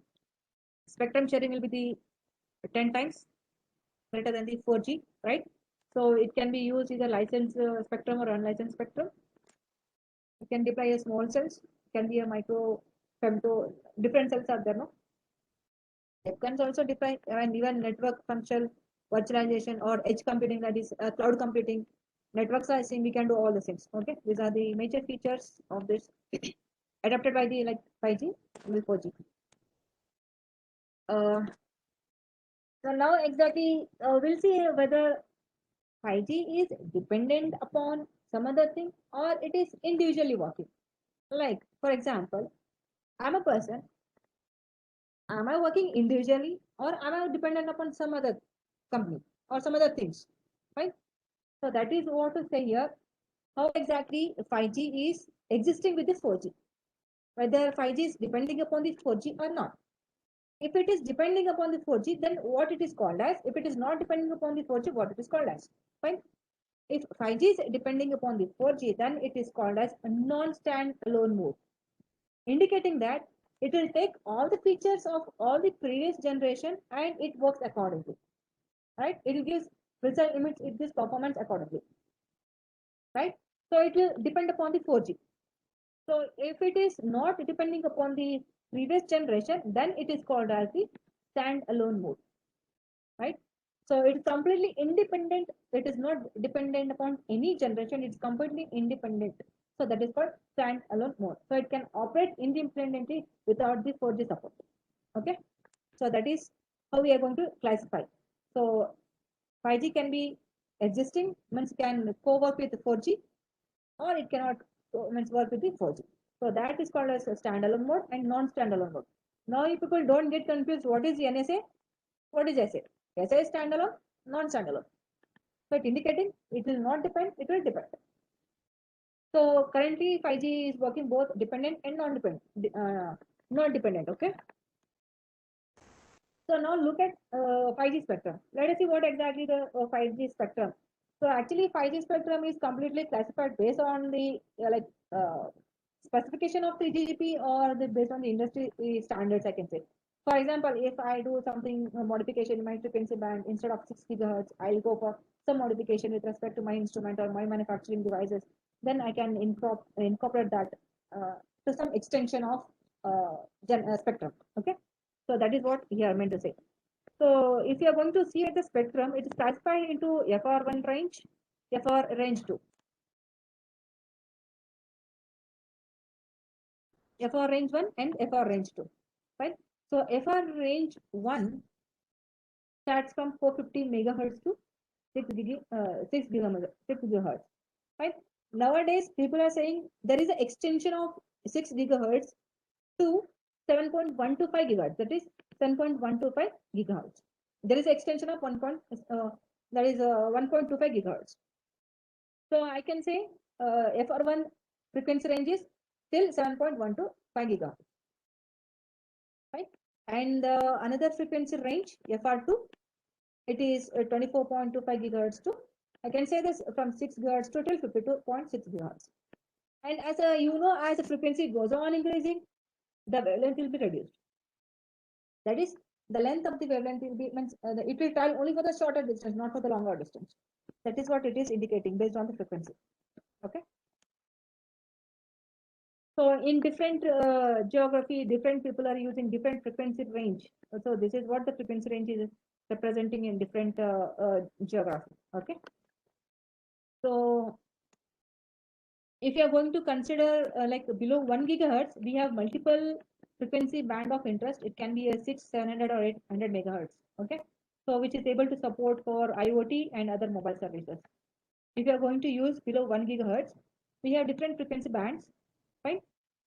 spectrum sharing will be the 10 times greater than the 4G, right? So it can be used either licensed spectrum or unlicensed spectrum. You can deploy a small cells, can be a micro, femto, different cells are there, no? It can also deploy and even network function, virtualization or edge computing, that is cloud computing. Network slicing, we can do all the things. Okay, these are the major features of this adapted by the like 5G with 4G. So now exactly we'll see whether 5G is dependent upon some other thing or it is individually working. Like, for example, I'm a person, am I working individually or am I dependent upon some other company or some other things, right? So that is what to say here. how exactly 5G is existing with the 4G, whether 5G is depending upon the 4G or not. If it is depending upon the 4G, then what it is called as? If it is not depending upon the 4G, what it is called as? Fine. If 5G is depending upon the 4G, then it is called as a non-standalone mode, indicating that it will take all the features of all the previous generation and it works accordingly, right? It will give result, it gives performance accordingly, right? So it will depend upon the 4G. So if it is not depending upon the previous generation, then it is called as the standalone mode, right? So it's completely independent. It is not dependent upon any generation. It's completely independent. So that is called standalone mode. So it can operate independently without the 4G support. Okay. So that is how we are going to classify. So 5G can be existing, means can co-work with 4G, or it cannot means work with the 4G. So that is called as a standalone mode and non-standalone mode. Now, if people don't get confused, what is NSA? What is SA? SA is standalone, non-standalone. So it indicating it will not depend, it will depend. So currently 5G is working both dependent and non-dependent, non-dependent. Okay. So now look at 5G spectrum. Let us see what exactly the 5G spectrum. So actually 5G spectrum is completely classified based on the specification of 3GPP or based on the industry standards, I can say. For example, if I do something modification in my frequency band, instead of 6 gigahertz, I'll go for some modification with respect to my instrument or my manufacturing devices. Then I can incorporate that to some extension of spectrum. Okay. So that is what here meant to say. So if you are going to see at the spectrum, it is classified into FR1 range, FR range 2. FR range 1 and FR range 2. Right? So FR range 1 starts from 450 megahertz to 6 gigahertz. Right? Nowadays, people are saying there is an extension of 6 gigahertz to 7.125 gigahertz. That is 7.125 gigahertz. There is an extension of 1.25 gigahertz. So I can say FR1 frequency range is till 7.125 gigahertz. Right? And another frequency range, FR2, it is 24.25 gigahertz to, I can say this from 6 gigahertz to till 52.6 gigahertz. And as as the frequency goes on increasing, the wavelength will be reduced. That is, the length of the wavelength will be, means it will travel only for the shorter distance, not for the longer distance. That is what it is indicating based on the frequency. Okay. So in different geography, different people are using different frequency range. So this is what the frequency range is representing in different geography. Okay. So if you are going to consider like below 1 gigahertz, we have multiple frequency band of interest. It can be a 6, 700 or 800 megahertz. Okay. So which is able to support for IoT and other mobile services. If you are going to use below 1 gigahertz, we have different frequency bands, right?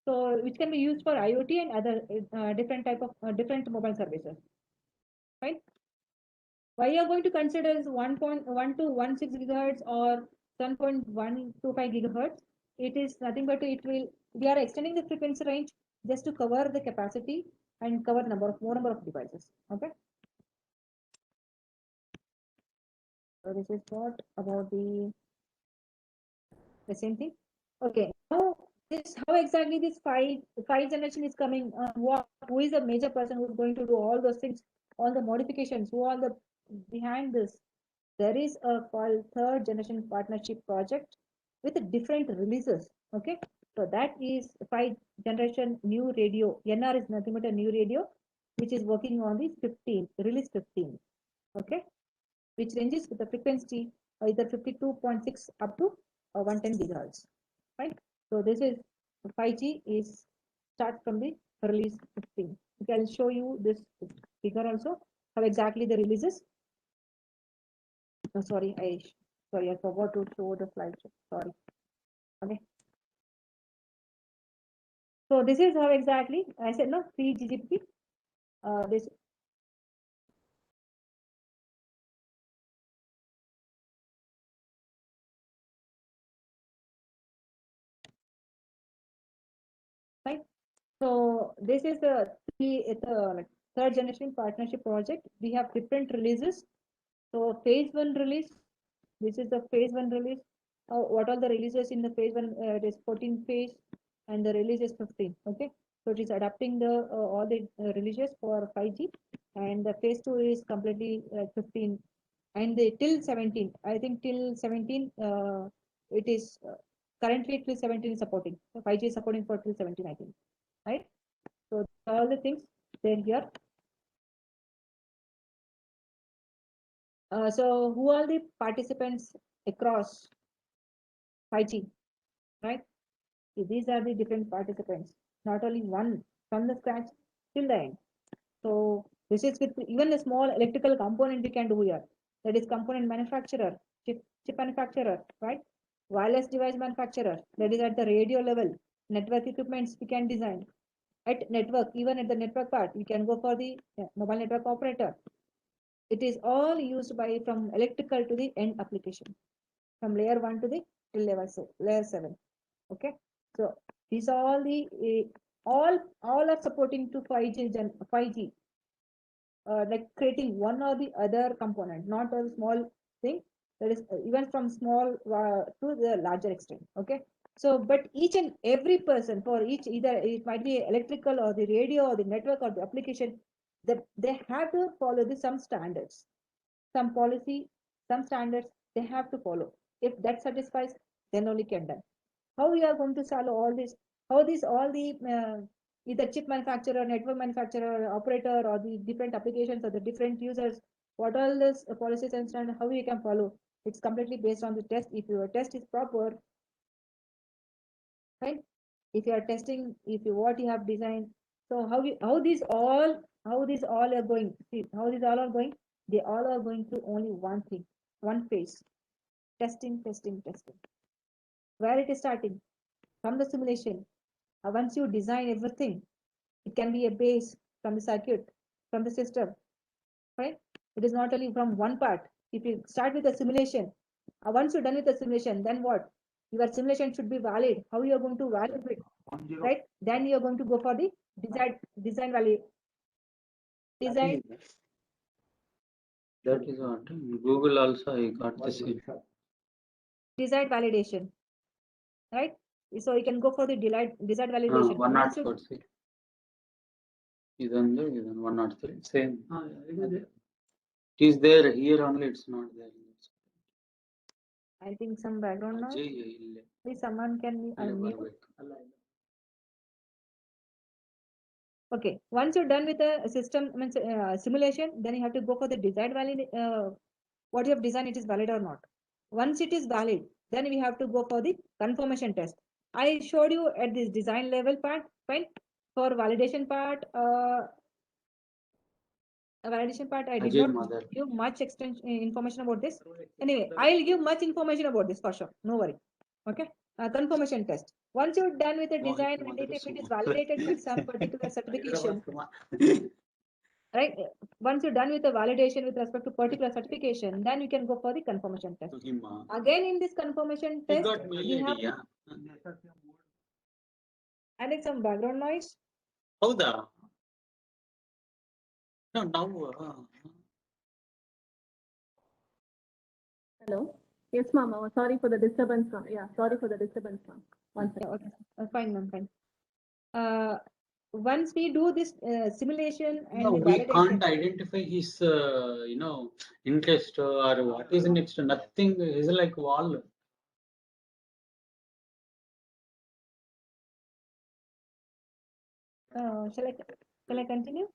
So which can be used for IoT and other different type of different mobile services, right? Why you are going to consider is 1.1 to 16 gigahertz or 7.125 gigahertz? It is nothing but we are extending the frequency range just to cover the capacity and cover more number of devices. Okay. So this is what about the same thing. Okay. Now this how exactly this five generation is coming. Who is the major person who is going to do all those things, all the modifications? Who are the behind this? There is a called third generation partnership project with different releases. Okay. So that is 5th generation new radio. NR is nothing but a new radio, which is working on the 15 release 15. Okay, which ranges with the frequency either 52.6 up to 110 gigahertz. Right. So this is 5G is start from the release 15. Okay, I'll show you this figure also how exactly the releases. Oh, sorry, I forgot to show the slide. Sorry. Okay. So this is how exactly I said no 3GPP. This So this is it's a like third generation partnership project. We have different releases. So phase one release. This is the phase one release. What are the releases in the phase one? It is 14 phase, and the release is 15. Okay. So it is adapting the all the releases for 5G, and the phase two is completely 15, and the till 17. I think till 17. It is currently till 17 is supporting. So 5G is supporting for till 17. I think. Right. So all the things they're here. So who are the participants across 5G, right? So these are the different participants, not only one from the scratch till the end. So this is with even a small electrical component we can do here. That is component manufacturer, chip manufacturer, right? Wireless device manufacturer, that is at the radio level. Network equipments we can design. At network, even at the network part, we can go for the mobile network operator. It is all used by from electrical to the end application, from layer 1 to the till layer 7. Okay, so these are all the all are supporting to 5G like creating one or the other component, not a small thing. That is even from small to the larger extent. Okay, so but each and every person for each, either it might be electrical or the radio or the network or the application, that they have to follow some standards, some policy, some standards they have to follow. If that satisfies, then only can done. How we are going to solve all this? How this all the either chip manufacturer, network manufacturer, operator, or the different applications or the different users, what all this policies and standards, how you can follow? It's completely based on the test. If your test is proper, right? If you are testing, if you what you have designed, so how these all are going? See how these all are going. They all are going through only one thing, one phase: testing, testing, testing. Where it is starting from the simulation. Once you design everything, it can be a base from the circuit, from the system, right? It is not only from one part. If you start with a simulation, once you're done with the simulation, then what? Your simulation should be valid. How you are going to validate it, right? Then you are going to go for the design value. Design. That is what Google also I got the same. Design validation, right? So you can go for the design validation. Once you 104 see. ಇದೊಂದು 103 same. It is there here only, it's not there. I think some background noise. Ajay ಇಲ್ಲೇ Please someone can unmute. ಬರ್ಬೇಕು. Okay, once you're done with the system simulation, then you have to go for the design valid. What you have designed, it is valid or not. Once it is valid, then we have to go for the confirmation test. I showed you at this design level part, fine. For validation part, I did Ajay not Mother. give much information about this. Anyway, I'll give much information about this for sure. No worry. Okay. Confirmation test. Once you're done with the design, and if it is validated with some particular certification, right? Once you're done with the validation with respect to particular certification, then you can go for the confirmation test. Again, in this confirmation He test, got mail we ID, have yeah. I think some background noise. ಹೌದಾ? No, now. Hello. Yes, ma'am. Sorry for the disturbance, ma'am. Yeah, sorry for the disturbance, ma'am. One second. Okay, fine, ma'am, fine. Once we do this simulation and No, the we validation, can't identify his, interest or what is next. Nothing is like wall. shall I continue?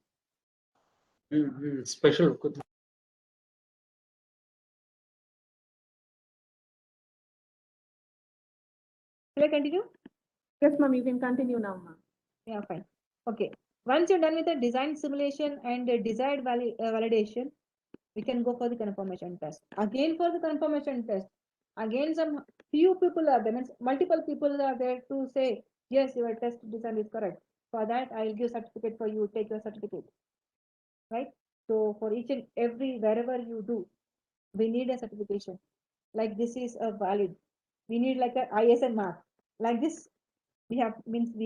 Special. Shall I continue? Yes, ma'am. You can continue now, ma'am. Yeah, fine. Okay. Once you're done with the design simulation and the desired validation, we can go for the confirmation test. Again, for the confirmation test, again, some few people are there, means multiple people are there to say, yes, your test design is correct. For that, I'll give certificate for you, take your certificate. Right? So for each and every, wherever you do, we need a certification. Like this is a valid. We need like a ISN mark. Like this, we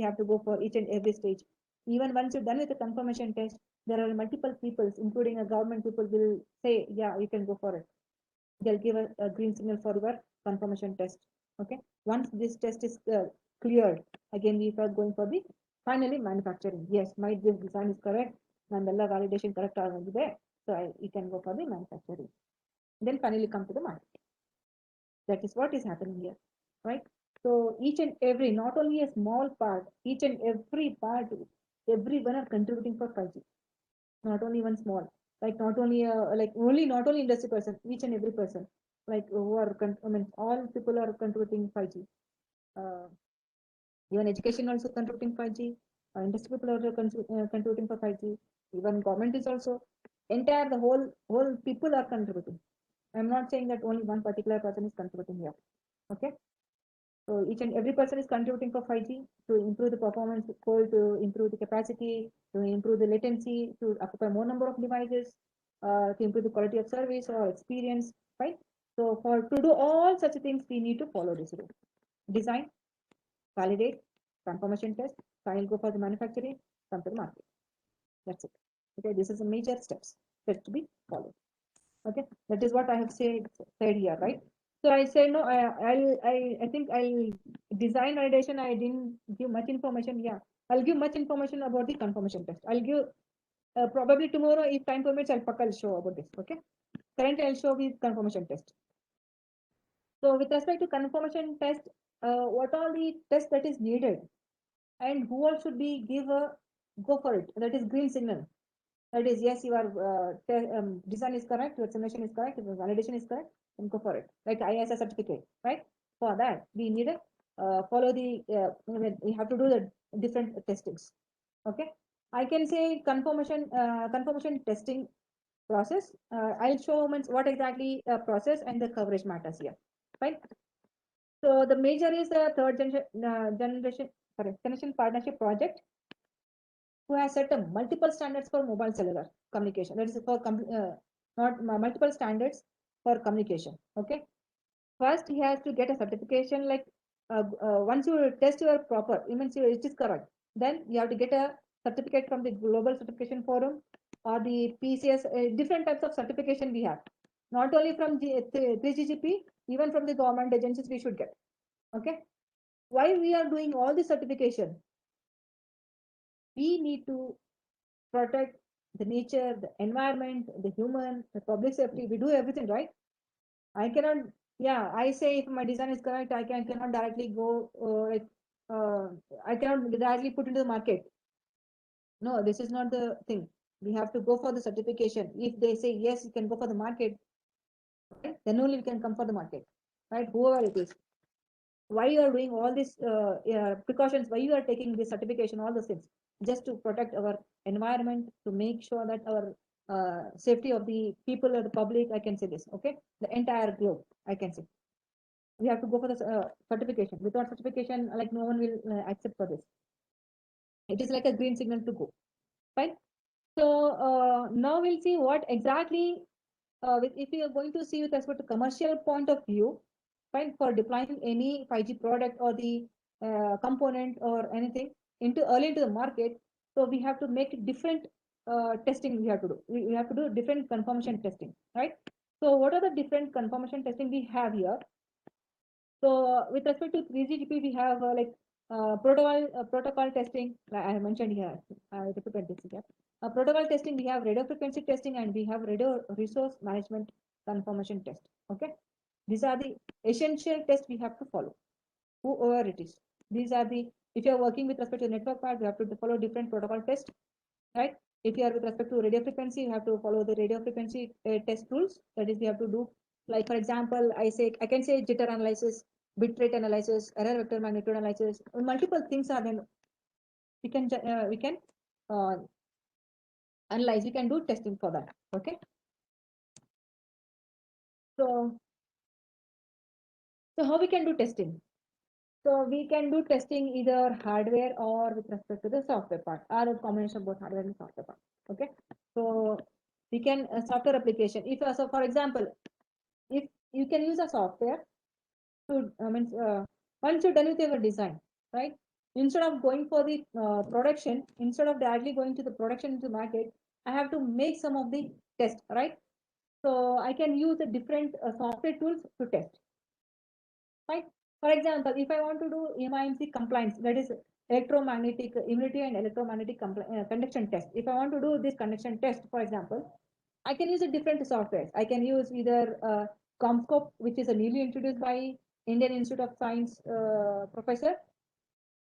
have to go for each and every stage. Even once you're done with the confirmation test, there are multiple people, including a government people, will say, yeah, you can go for it. They'll give a green signal for your confirmation test. Okay. Once this test is cleared, again we are going for the finally manufacturing. Yes, my this design is correct, and the validation correct are already there. So you can go for the manufacturing. Then finally come to the market. That is what is happening here, right? So each and every, not only a small part, each and every part, everyone are contributing for 5G. Not only one small, like not only not only industry person, each and every person, like who are, I mean, all people are contributing 5G. Even education also contributing 5G. Industry people are contributing for 5G. Even government is also, entire the whole people are contributing. I'm not saying that only one particular person is contributing here. Okay. So each and every person is contributing for 5G to improve the performance, to improve the capacity, to improve the latency, to occupy more number of devices, to improve the quality of service or experience, right? So to do all such things, we need to follow this rule. Design, validate, confirmation test, finally go for the manufacturing, come to the market. That's it. Okay, this is the major steps that to be followed. Okay, that is what I have said here, right? So I say no. I think I'll design validation. I didn't give much information. Yeah, I'll give much information about the confirmation test. I'll give probably tomorrow, if time permits, I'll show about this. Okay, currently I'll show with confirmation test. So with respect to confirmation test, what are the tests that is needed, and who all should be give a go for it? That is green signal. That is, yes, your design is correct, your simulation is correct, your validation is correct, and go for it. Like ISA certificate, right? For that, we need a follow the, we have to do the different testings. Okay. I can say confirmation testing process. I'll show what exactly process and the coverage matters here, right? So the major is the third generation partnership project, who has set up multiple standards for mobile cellular communication. That is for not multiple standards for communication. Okay. First, he has to get a certification. Like once you test your proper, even it is correct, then you have to get a certificate from the Global Certification Forum or the PCS. Different types of certification we have. Not only from 3GGP, even from the government agencies we should get. Okay. Why we are doing all this certification? We need to protect the nature, the environment, the human, the public safety. We do everything, right? I cannot, yeah, I say if my design is correct, I cannot directly go, I cannot directly put into the market. No, this is not the thing. We have to go for the certification. If they say, yes, you can go for the market, right, then only we can come for the market, right? Whoever it is. Why you are doing all these precautions, why you are taking this certification, all those things, just to protect our environment, to make sure that our safety of the people or the public, I can say this, okay, the entire globe, I can say. We have to go for the certification. Without certification, like no one will accept for this. It is like a green signal to go, right? So now we'll see what exactly, if we are going to see with respect to commercial point of view, fine, for deploying any 5G product or the component or anything early into the market. So we have to make different testing we have to do. We have to do different confirmation testing, right? So what are the different confirmation testing we have here? So with respect to 3GPP, we have protocol testing. I have mentioned here. I repeated this here. Protocol testing, we have radio frequency testing, and we have radio resource management confirmation test. Okay. These are the essential tests we have to follow, whoever it is. These are the, if you are working with respect to network part, you have to follow different protocol test, right? If you are with respect to radio frequency, you have to follow the radio frequency test rules. That is, we have to do, like for example, I can say jitter analysis, bitrate analysis, error vector magnitude analysis. Multiple things are then we can analyze. We can do testing for that. Okay. So how we can do testing? So we can do testing either hardware or with respect to the software part, or a combination of both hardware and software part. Okay. So we can software application. If so, for example, if you can use a software to, once you're done with your design, right? instead of going for the production, instead of directly going to the production into market, I have to make some of the test, right? So I can use the different software tools to test, right? For example, if I want to do EMIMC compliance, that is electromagnetic immunity and electromagnetic conduction test. If I want to do this conduction test, for example, I can use a different softwares. I can use either ComScope, which is a newly introduced by Indian Institute of Science professor,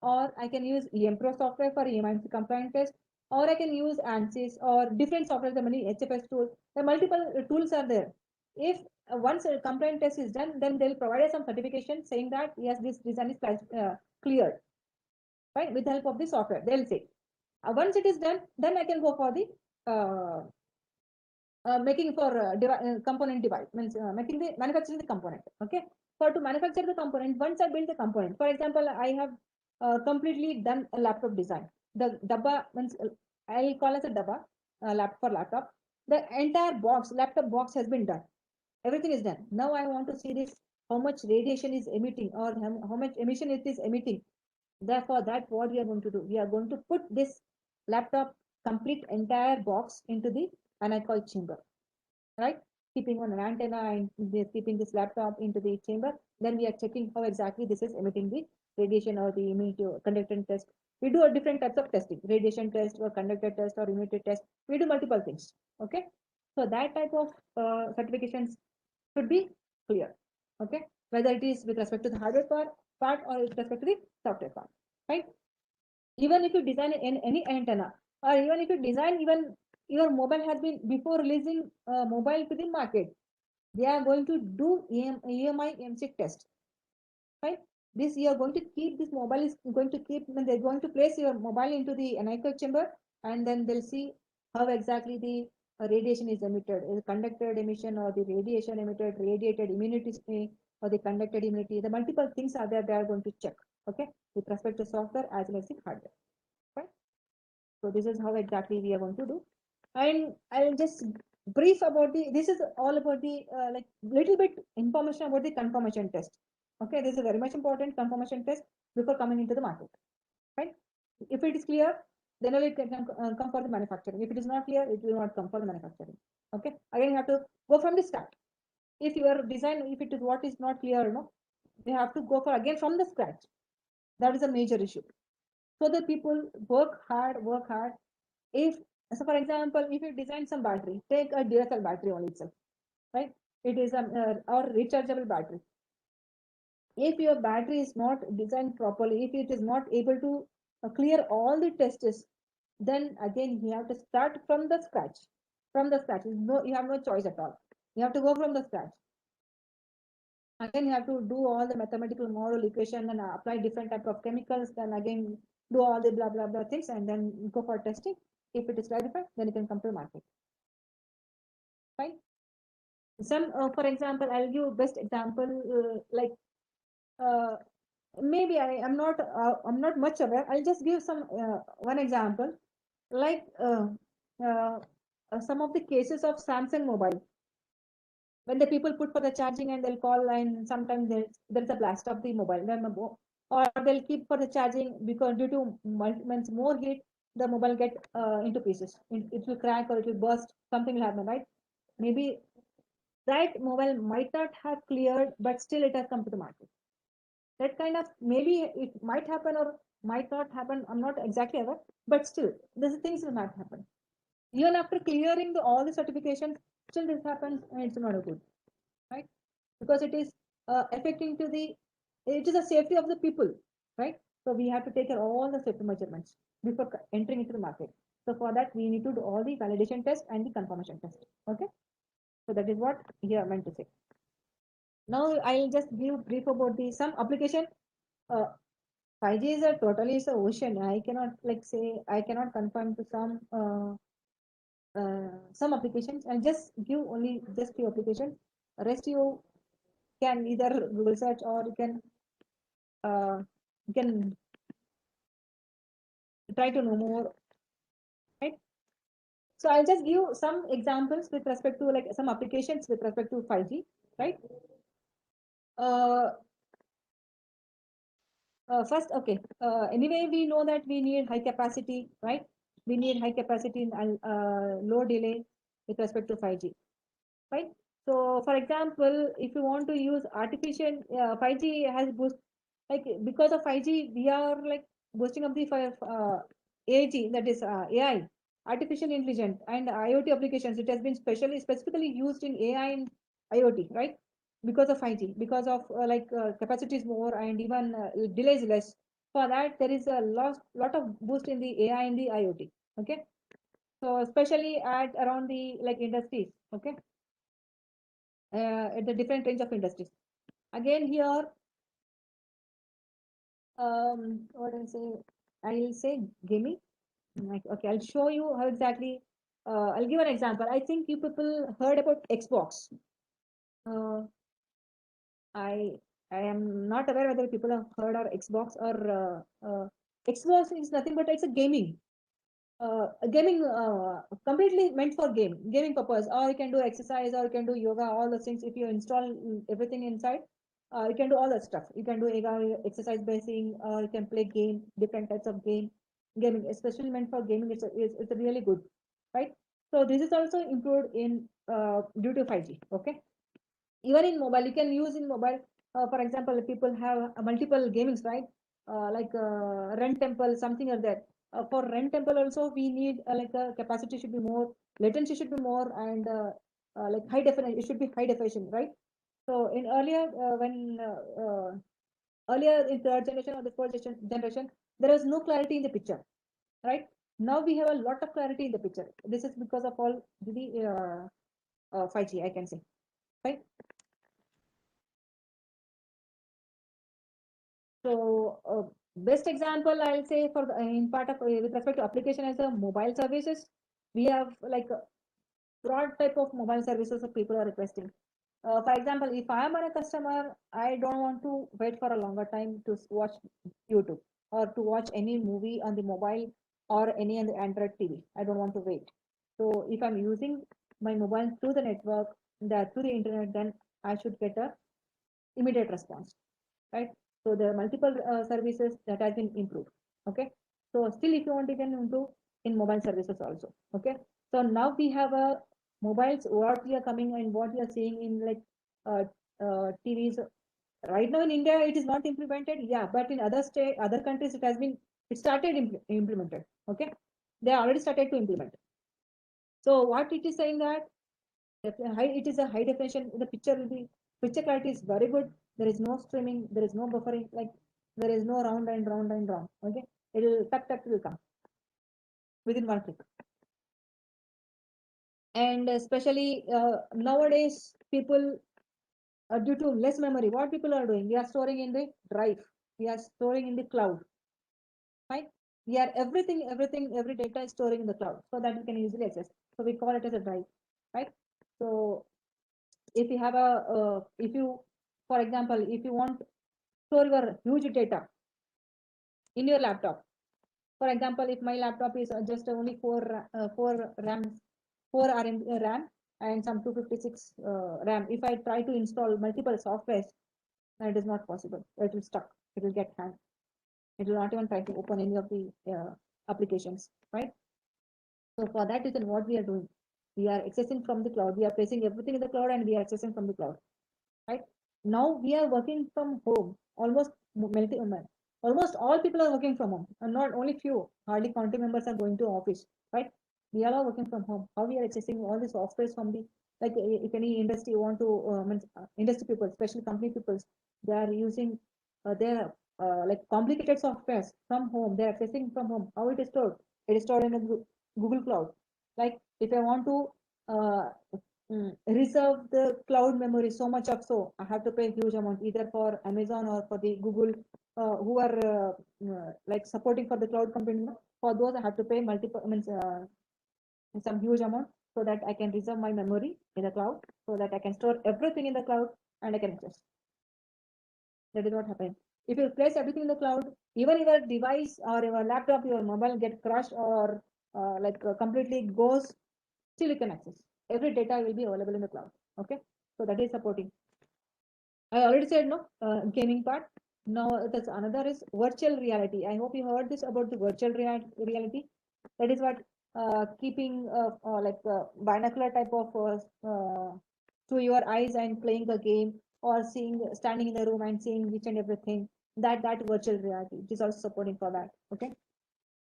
or I can use EMPRO software for EMIMC compliant test, or I can use ANSYS or different software, the many HFS tools. The multiple tools are there. If once a compliant test is done, then they'll provide us some certification saying that yes, this design is cleared, right? With the help of the software, they'll say. Once it is done, then I can go for the making for component device, means making the manufacturing the component. Okay, for to manufacture the component, once I build the component, for example, I have completely done a laptop design. The dabba means I'll call as a dabba for laptop. The entire box, laptop box has been done. Everything is done. Now I want to see this, how much radiation is emitting or how much emission it is emitting. Therefore, that what we are going to do, we are going to put this laptop complete entire box into the anechoic chamber, right? Keeping on an antenna and keeping this laptop into the chamber. Then we are checking how exactly this is emitting the radiation or the immunity or conductor test. We do a different types of testing, radiation test or conductor test or immunity test. We do multiple things. Okay. So that type of certifications should be clear. Okay. Whether it is with respect to the hardware part or with respect to the software part, right? Even if you design any antenna, or even if you design, even your mobile has been, before releasing mobile to the market, they are going to do EMI MCIC test, right? This you are going to keep, this mobile is going to keep, when they're going to place your mobile into the anechoic chamber, and then they'll see how exactly the radiation is emitted, is conducted emission or the radiation emitted, radiated immunity or the conducted immunity. The multiple things are there, they are going to check, okay, with respect to software as well as the hardware. So this is how exactly we are going to do. And I'll just brief about the, this is all about the like little bit information about the confirmation test. Okay, this is very much important, confirmation test before coming into the market, right? If it is clear, then only it can come for the manufacturing. If it is not clear, it will not come for the manufacturing. Okay, again you have to go from the start. If your design, if it is what is not clear, you know, you have to go for again from the scratch. That is a major issue. So the people work hard. If, so for example, if you design some battery, take a Duracell battery only itself, right? It is a or rechargeable battery. If your battery is not designed properly, if it is not able to clear all the tests, then again you have to start from the scratch. From the scratch, no, you have no choice at all. You have to go from the scratch. Again, you have to do all the mathematical model equation and apply different type of chemicals. Then again, do all the blah blah blah things, and then go for testing. If it is clarified, then you can come to the market. Fine. Some, for example, I'll give best example, like maybe I'm not much aware. I'll just give some one example, like some of the cases of Samsung mobile. When the people put for the charging and they'll call, and sometimes there's a blast of the mobile, or they'll keep for the charging because due to more heat, the mobile get into pieces. It will crack or it will burst. Something will happen, right? Maybe that mobile might not have cleared, but still it has come to the market. That kind of, maybe it might happen or might not happen. I'm not exactly aware, but still, these things will not happen. Even after clearing all the certifications, still this happens, and it's not a good, right? Because it is affecting to the, it is the safety of the people, right? So we have to take care of all the safety measurements before entering into the market. So for that, we need to do all the validation test and the confirmation test. Okay. So that is what here I meant to say. Now I'll just give brief about the some application. 5G is a totally is a ocean. I cannot like say, I cannot confirm to some applications. I'll just give only just few applications. Rest you can either Google search, or you can try to know more, right? So I'll just give some examples with respect to like some applications with respect to 5G, right? first, okay. Anyway, we know that we need high capacity, right? We need high capacity and low delay with respect to 5G, right? So, for example, if you want to use artificial 5G has boost, like because of 5G, we are like boosting up the AG, that is AI, artificial intelligence, and IoT applications. It has been specifically used in AI and IoT, right? Because of 5G, because of capacity is more and even delay is less. For that, there is a lot of boost in the AI and the IoT. Okay, so especially at around the like industries. Okay, at the different range of industries. Again here, what I'll say gaming. Like, okay, I'll show you how exactly. I'll give an example. I think you people heard about Xbox. Uh, I I am not aware whether people have heard of Xbox or Xbox is nothing but it's a gaming completely meant for gaming purpose, or you can do exercise, or you can do yoga, all those things. If you install everything inside, you can do all that stuff. You can do yoga, exercise basing, or you can play different types of gaming, especially meant for gaming. It's a really good, right? So this is also improved in due to 5G. Okay, even in mobile, you can use in mobile. For example, if people have multiple gamings, right? Run temple, something like that. For run temple also, we need like a capacity should be more, latency should be more, and like high definition, it should be high definition, right? So in earlier in third generation or the fourth generation, there was no clarity in the picture, right? Now we have a lot of clarity in the picture. This is because of all the 5G, I can say, right? So, best example I'll say for in part of with respect to application as a mobile services, we have like a broad type of mobile services that people are requesting. For example, if I am a customer, I don't want to wait for a longer time to watch YouTube or to watch any movie on the mobile or any on the Android TV. I don't want to wait. So if I'm using my mobile through the network, through the internet, then I should get a immediate response, right? So there are multiple services that has been improved. Okay. So still, if you want, you can improve in mobile services also. Okay. So now we have a mobiles. What we are coming and what we are seeing in like TVs. Right now in India, it is not implemented. Yeah, but in other countries, it started implemented. Okay, they already started to implement. So what it is saying that it is a high definition. The picture clarity is very good. There is no streaming. There is no buffering. Like there is no round and round and round. Okay, it will tuck will come within one click. And especially nowadays, people due to less memory, what people are doing, we are storing in the drive. We are storing in the cloud. Right? We are every data is storing in the cloud so that we can easily access. So we call it as a drive. Right? So if you have for example, if you want to store your huge data in your laptop, for example, if my laptop is just only four RAM and some 256 RAM, if I try to install multiple softwares, it is not possible. It will stuck. It will get hanged. It will not even try to open any of the applications, right? So for that reason, what we are doing, we are accessing from the cloud. We are placing everything in the cloud and we are accessing from the cloud. Right now we are working from home. Almost all people are working from home, and not only few. Hardly 20 members are going to office. Right? We are all working from home. How we are accessing all the softwares from the like if any industry want to industry people, especially company people, they are using their like complicated softwares from home. They are accessing from home. How it is stored? It is stored in a Google Cloud. Like if I want to reserve the cloud memory so much of so I have to pay a huge amount either for Amazon or for the Google who are like supporting for the cloud company. For those I have to pay multiple some huge amount so that I can reserve my memory in the cloud so that I can store everything in the cloud and I can access. That is what happened. If you place everything in the cloud, even your device or your laptop, your mobile get crushed or completely goes, still you can access. Every data will be available in the cloud. Okay, so that is supporting. I already said no gaming part. Now, that's another is virtual reality. I hope you heard this about the virtual reality. That is what keeping binocular type of to your eyes and playing the game, or seeing standing in the room and seeing each and everything. That virtual reality, it is also supporting for that. Okay,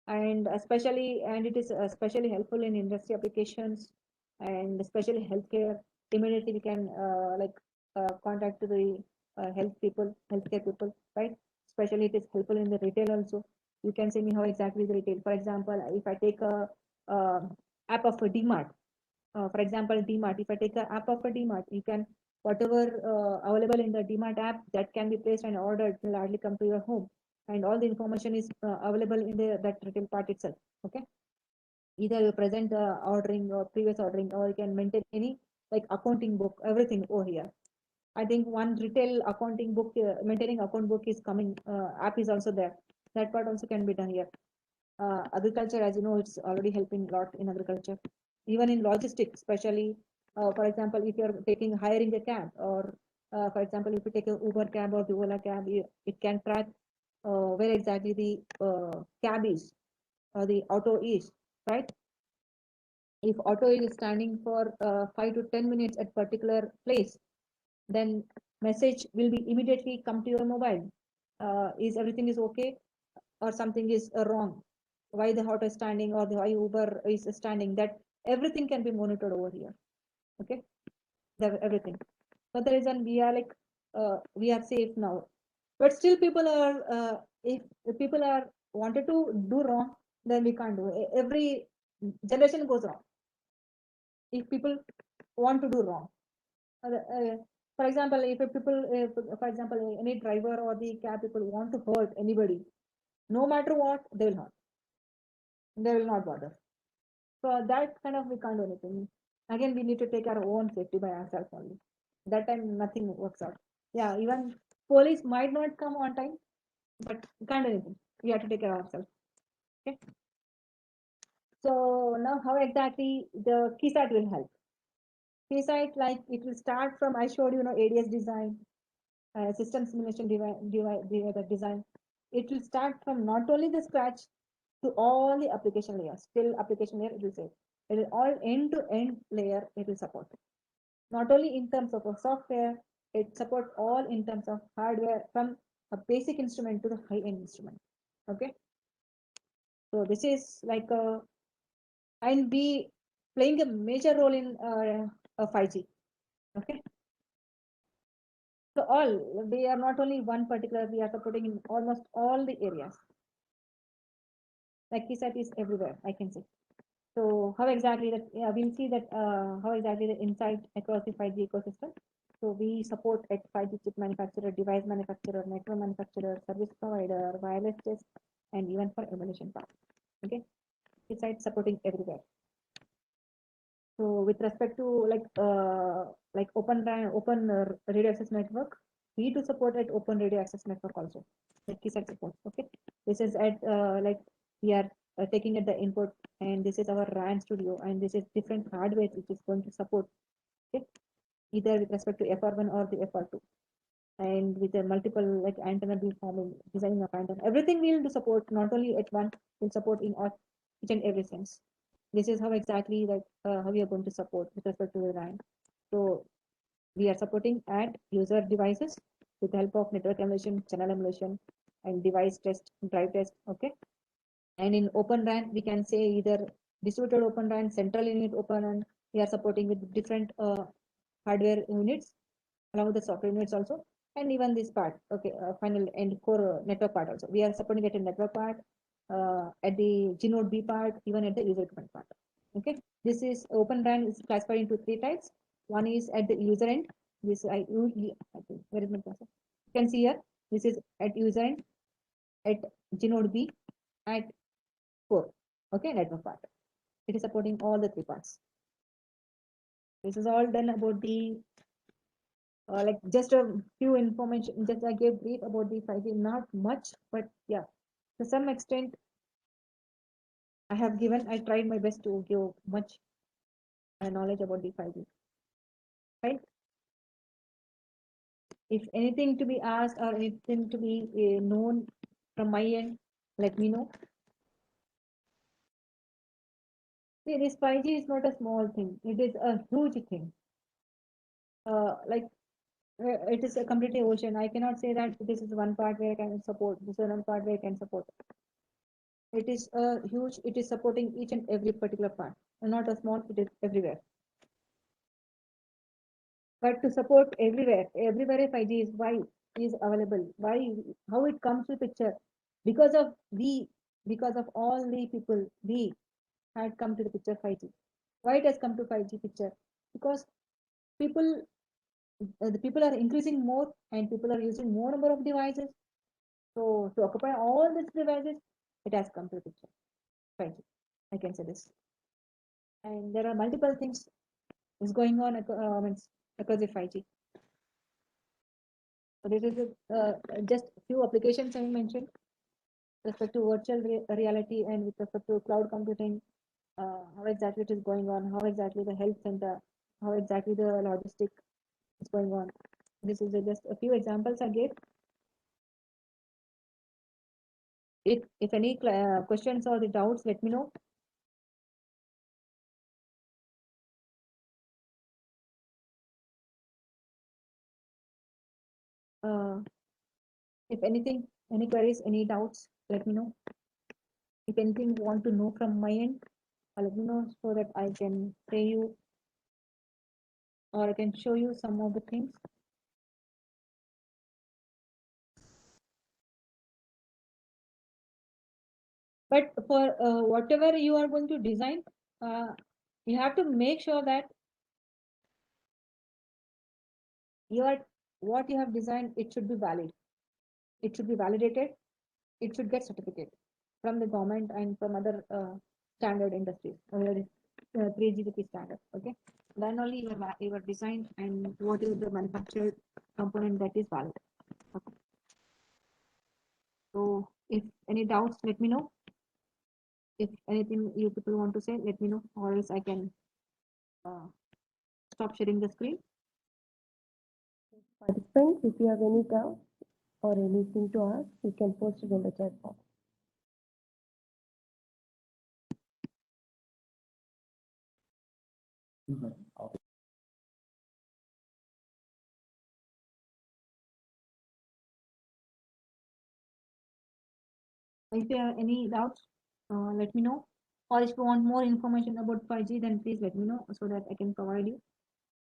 and it is especially helpful in industry applications, and especially healthcare. Immediately we can contact to the healthcare people, right? Especially it is helpful in the retail also. You can see me how exactly the retail. For example, if I take a uh, app of a DMart, for example, DMart, if I take a app of a DMart, you can whatever available in the DMart app, that can be placed and ordered, will hardly come to your home, and all the information is available in that retail part itself. Okay, either your present ordering or previous ordering, or you can maintain any like accounting book, everything over here. I think one retail accounting book, maintaining account book is coming, app is also there. That part also can be done here. Agriculture, as you know, it's already helping a lot in agriculture, even in logistics, especially, for example, if you're hiring a cab, or for example, if you take a Uber cab or the Ola cab, it can track where exactly the cab is, or the auto is, right? If auto is standing for 5 to 10 minutes at particular place, then message will be immediately come to your mobile. Is everything is okay, or something is wrong? Why the auto is standing, or why Uber is standing? That everything can be monitored over here. Okay, everything. For the reason we are safe now, but still people are if people are wanted to do wrong, then we can't do. Every generation goes wrong if people want to do wrong. For example, for example, any driver or the cab people want to hurt anybody, no matter what, they will not bother. So that kind of we can't do anything. Again, we need to take our own safety by ourselves only. That time nothing works out. Yeah, even police might not come on time, but we can't do anything. We have to take care of ourselves. Okay. So now how exactly the KeySight will help? KeySight, like it will start from, I showed you, ADS design, system simulation design. It will start from not only the scratch to all the application layers. Till application layer, it will say it is all end-to-end layer. It will support not only in terms of a software, it supports all in terms of hardware, from a basic instrument to the high-end instrument. Okay, so this is like a and be playing a major role in a 5G. Okay, so all they are not only one particular, we are supporting in almost all the areas. Like KeySight is everywhere, I can say. So how exactly that, yeah, we'll see that how exactly the insight across the 5G ecosystem. So we support at 5G chip manufacturer, device manufacturer, network manufacturer, service provider, wireless test, and even for emulation part. Okay, KeySight supporting everywhere. So with respect to like open radio access network, we do support at open radio access network also, like KeySight support. Okay, this is at like we are taking at the input, and this is our RAN studio, and this is different hardware which is going to support. Okay, either with respect to FR1 or the FR2, and with the multiple like antenna beamforming, designing of antenna, everything we'll do support. Not only at one, we'll support in all each and every sense. This is how exactly like how we are going to support with respect to the RAN. So we are supporting at user devices with the help of network emulation, channel emulation, and device test, drive test. Okay, and in Open RAN, we can say either distributed Open RAN, central unit Open RAN. We are supporting with different hardware units along with the software units also, and even this part. Okay, final and core network part also. We are supporting it in network part, at the Gnode B part, even at the user equipment part. Okay, this is Open RAN is classified into 3 types. One is at the user end. This I think where is my cursor? You can see here. This is at user end, at Gnode B, at core. Okay, network part. It is supporting all the 3 parts. This is all done about the like just a few information. Just I gave brief about the 5G, not much, but yeah, to some extent I have given. I tried my best to give much knowledge about the 5G. Right? If anything to be asked or anything to be known from my end, let me know. See, this 5G is not a small thing. It is a huge thing. Like it is a completely ocean. I cannot say that this is one part where I can support, this is one part where I can support. It is a huge, it is supporting each and every particular part, and not a small, it is everywhere. But to support everywhere, everywhere 5G is why is available, why, how it comes to picture, because of we, because of all the people, we had come to the picture 5G. Why it has come to 5G picture? Because people, the people are increasing more and people are using more number of devices. So to occupy all these devices, it has come to the picture 5G. I can say this. And there are multiple things is going on across the 5G. So this is just few applications I mentioned with respect to virtual reality and with respect to cloud computing, how exactly it is going on, how exactly the health center, how exactly the logistic is going on. This is just a few examples I gave. If any questions or the doubts, let me know. If anything, any queries, any doubts, let me know. If anything you want to know from my end, let me know so that I can say you or I can show you some of the things. But for whatever you are going to design, you have to make sure that what you have designed, it should be valid. It should be validated. It should get certificate from the government and from other standard industries, 3GPP standard. Okay, then only your design and what is the manufactured component that is valid. Okay. So if any doubts, let me know. If anything you people want to say, let me know, or else I can stop sharing the screen. Participants, if you have any doubt or anything to ask, you can post it in the chat box. If you have any doubts, let me know. Or if you want more information about 5G, then please let me know so that I can provide you.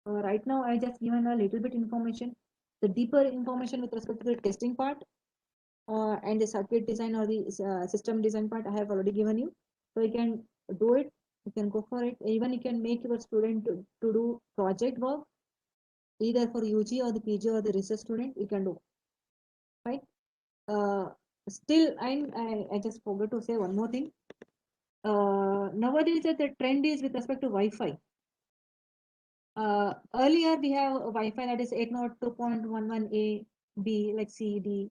Right now, I just given a little bit information. The deeper information with respect to the testing part and the circuit design or the system design part, I have already given you. So you can do it. You can go for it. Even you can make your student to do project work, either for UG or the PG or the research student. You can do, right? Still, I just forgot to say one more thing. Nowadays, the trend is with respect to Wi-Fi. Earlier we have a Wi-Fi that is 802.11a, b, like C, D,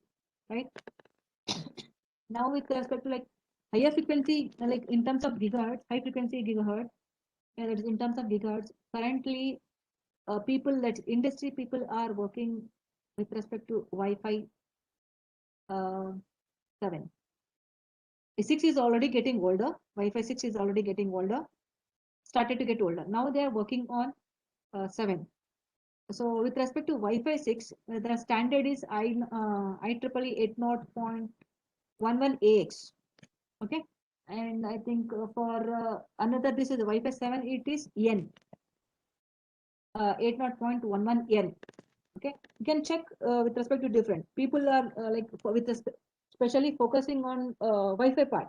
right? Now with respect to like higher frequency, like in terms of gigahertz, high frequency gigahertz, and that is in terms of gigahertz. Currently, people, that industry people are working with respect to Wi-Fi 7. 6 is already getting older. Wi-Fi 6 is already getting older. Started to get older. Now they are working on 7. So with respect to Wi-Fi 6, the standard is IEEE 80.11ax. Okay, and I think for another, this is Wi-Fi 7, it is N, 80.11n. Okay, you can check with respect to different people are especially focusing on Wi-Fi part.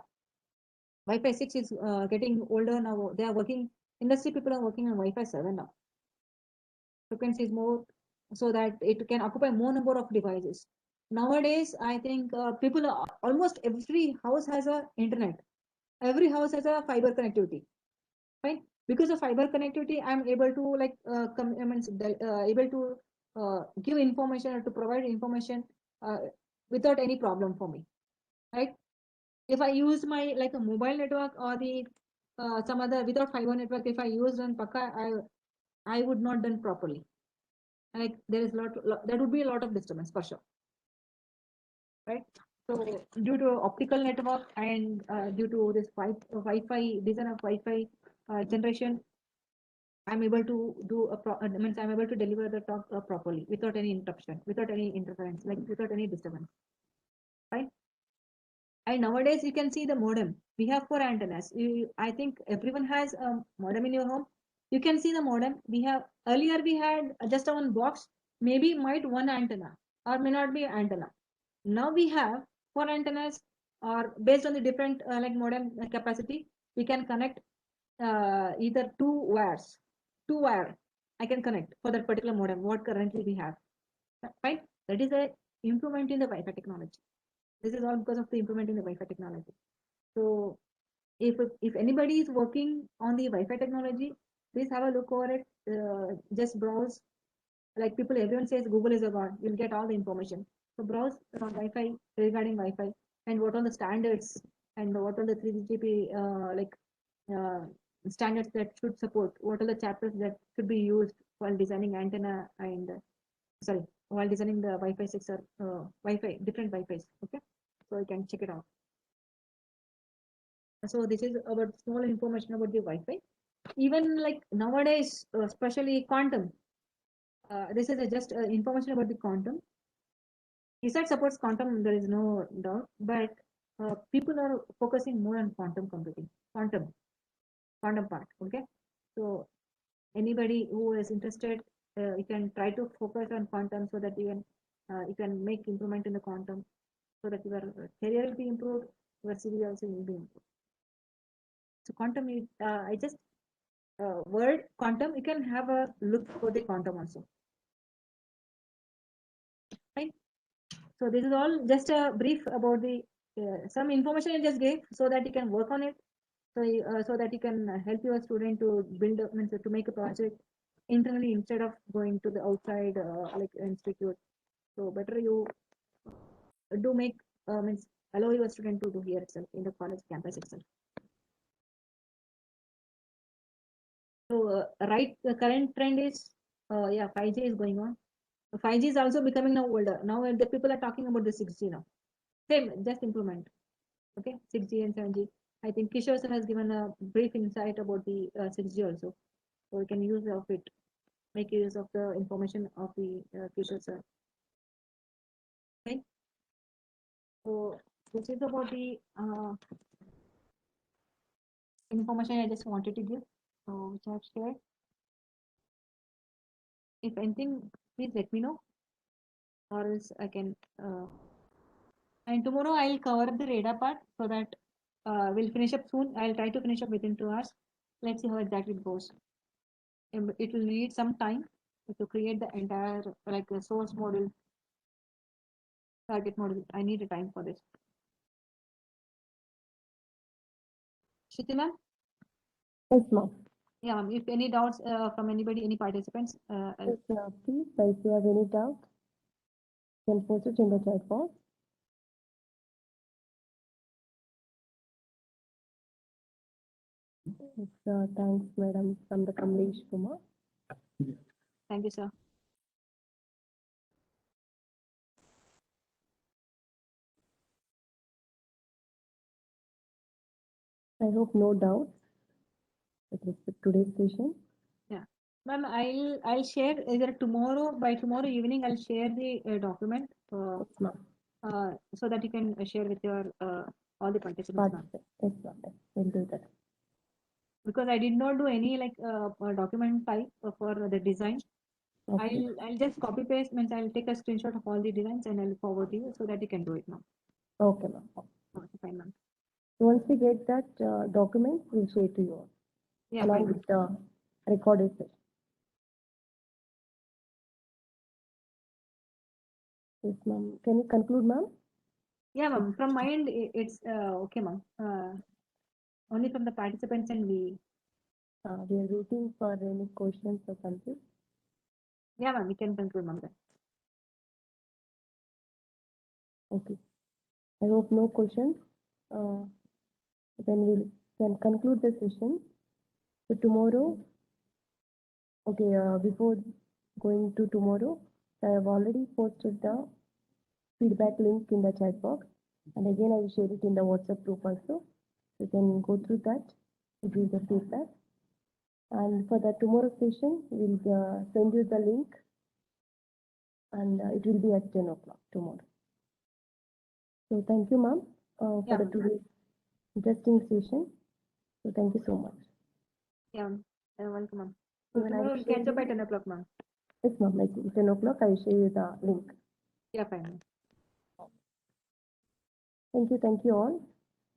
Wi-Fi 6 is getting older now. They are working, industry people are working on Wi-Fi 7 now. Frequency is more, so that it can occupy more number of devices. Nowadays, I think people are, almost every house has a internet. Every house has a fiber connectivity, right? Because of fiber connectivity, I'm able to able to give information or to provide information without any problem for me, right? If I use my like a mobile network or the some other without fiber network, if I use on Pakka, I would not done properly. like there is there would be a lot of disturbance for sure, right? So due to optical network and due to this Wi-Fi design of Wi-Fi generation, I'm able to do means I'm able to deliver the talk properly without any interruption, without any interference, like without any disturbance, right? And nowadays you can see the modem. We have 4 antennas. I think everyone has a modem in your home. You can see the modem. We have earlier we had just one box, maybe might one antenna or may not be antenna. Now we have 4 antennas, or based on the different like modem capacity, we can connect either two wire. I can connect for that particular modem. What currently we have, right? That is a improvement in the Wi-Fi technology. This is all because of the improvement in the Wi-Fi technology. So if anybody is working on the Wi-Fi technology, please have a look over it. Just browse. Like people, everyone says Google is a god. You'll get all the information. So browse Wi-Fi, regarding Wi-Fi, and what are the standards and what are the 3GPP standards that should support. What are the chapters that should be used while designing antenna and sorry, while designing the Wi-Fi 6 or Wi-Fi, different Wi-Fi's. Okay, so you can check it out. So this is about small information about the Wi-Fi. Even like nowadays, especially quantum. This is just information about the quantum. ESAT supports quantum, there is no doubt, but people are focusing more on quantum computing, quantum part. Okay, so anybody who is interested, you can try to focus on quantum so that you can make improvement in the quantum, so that your career will be improved, your CV also will be improved. So quantum is, I just word quantum, you can have a look for the quantum also. Right. So this is all just a brief about the some information I just gave so that you can work on it. So so that you can help your student to build up, means to make a project internally instead of going to the outside like institute. So better you do make means allow your student to do here itself in the college campus itself. So right, the current trend is yeah, 5G is going on. 5G is also becoming now older. Now the people are talking about the 6G now. Same, just improvement. Okay, 6G and 7G. I think Kishore sir has given a brief insight about the 6G also. So we can use of it, make use of the information of the Kishore sir. Okay. So this is about the information I just wanted to give. So which I have shared. If anything, please let me know, or else I can. And tomorrow I'll cover the radar part so that we'll finish up soon. I'll try to finish up within 2 hours. Let's see how exactly it goes. It will need some time to create the entire like a source model, target model. I need a time for this. Shruti ma'am? Yes, ma'am. Yeah, ma'am. If any doubts from anybody, any participants, Yes, please, if you have any doubt, you can post it in the chat box. Yes, thanks, madam, from the Kamlesh Kumar. thank you, sir. I hope no doubt with respect to today's session. Ma'am, I'll share either tomorrow, by tomorrow evening, I'll share the document Yes, ma'am. so that you can share with your all the participants, ma'am. Yes, ma'am. We'll do that. Because I did not do any like document type for the design. Okay. I'll just copy paste, means I'll take a screenshot of all the designs and I'll forward to you so that you can do it now. Okay, ma'am. Okay, fine, ma'am. Once we get that document, we'll share to you all, Yeah, along fine. with the recorded session. Yes, ma'am. Can you conclude, ma'am? Yeah, ma'am. From my end, it's okay, ma'am. Only from the participants and we. We are waiting for any questions or something. Yeah, ma'am. We can conclude, ma'am. Then. Okay. I hope no questions. Then we can conclude the session. So tomorrow, okay, before going to tomorrow. I have already posted the feedback link in the chat box, and again I will share it in the WhatsApp group also. You can go through that to give the feedback. And for the tomorrow session, we'll send you the link, and it will be at 10 o'clock tomorrow. So thank you, ma'am, for Yeah, the ma'am. today's interesting session. So thank you so much. Yeah, welcome, ma'am. So Even I tomorrow will we'll share catch up you- at 10 o'clock, ma'am. Yes, ma'am. At 10 o'clock, I will share you the link. Yeah, fine. Ma'am. Thank you all.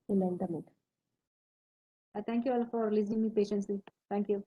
We'll end the meeting. Thank you all for listening me patiently. Thank you.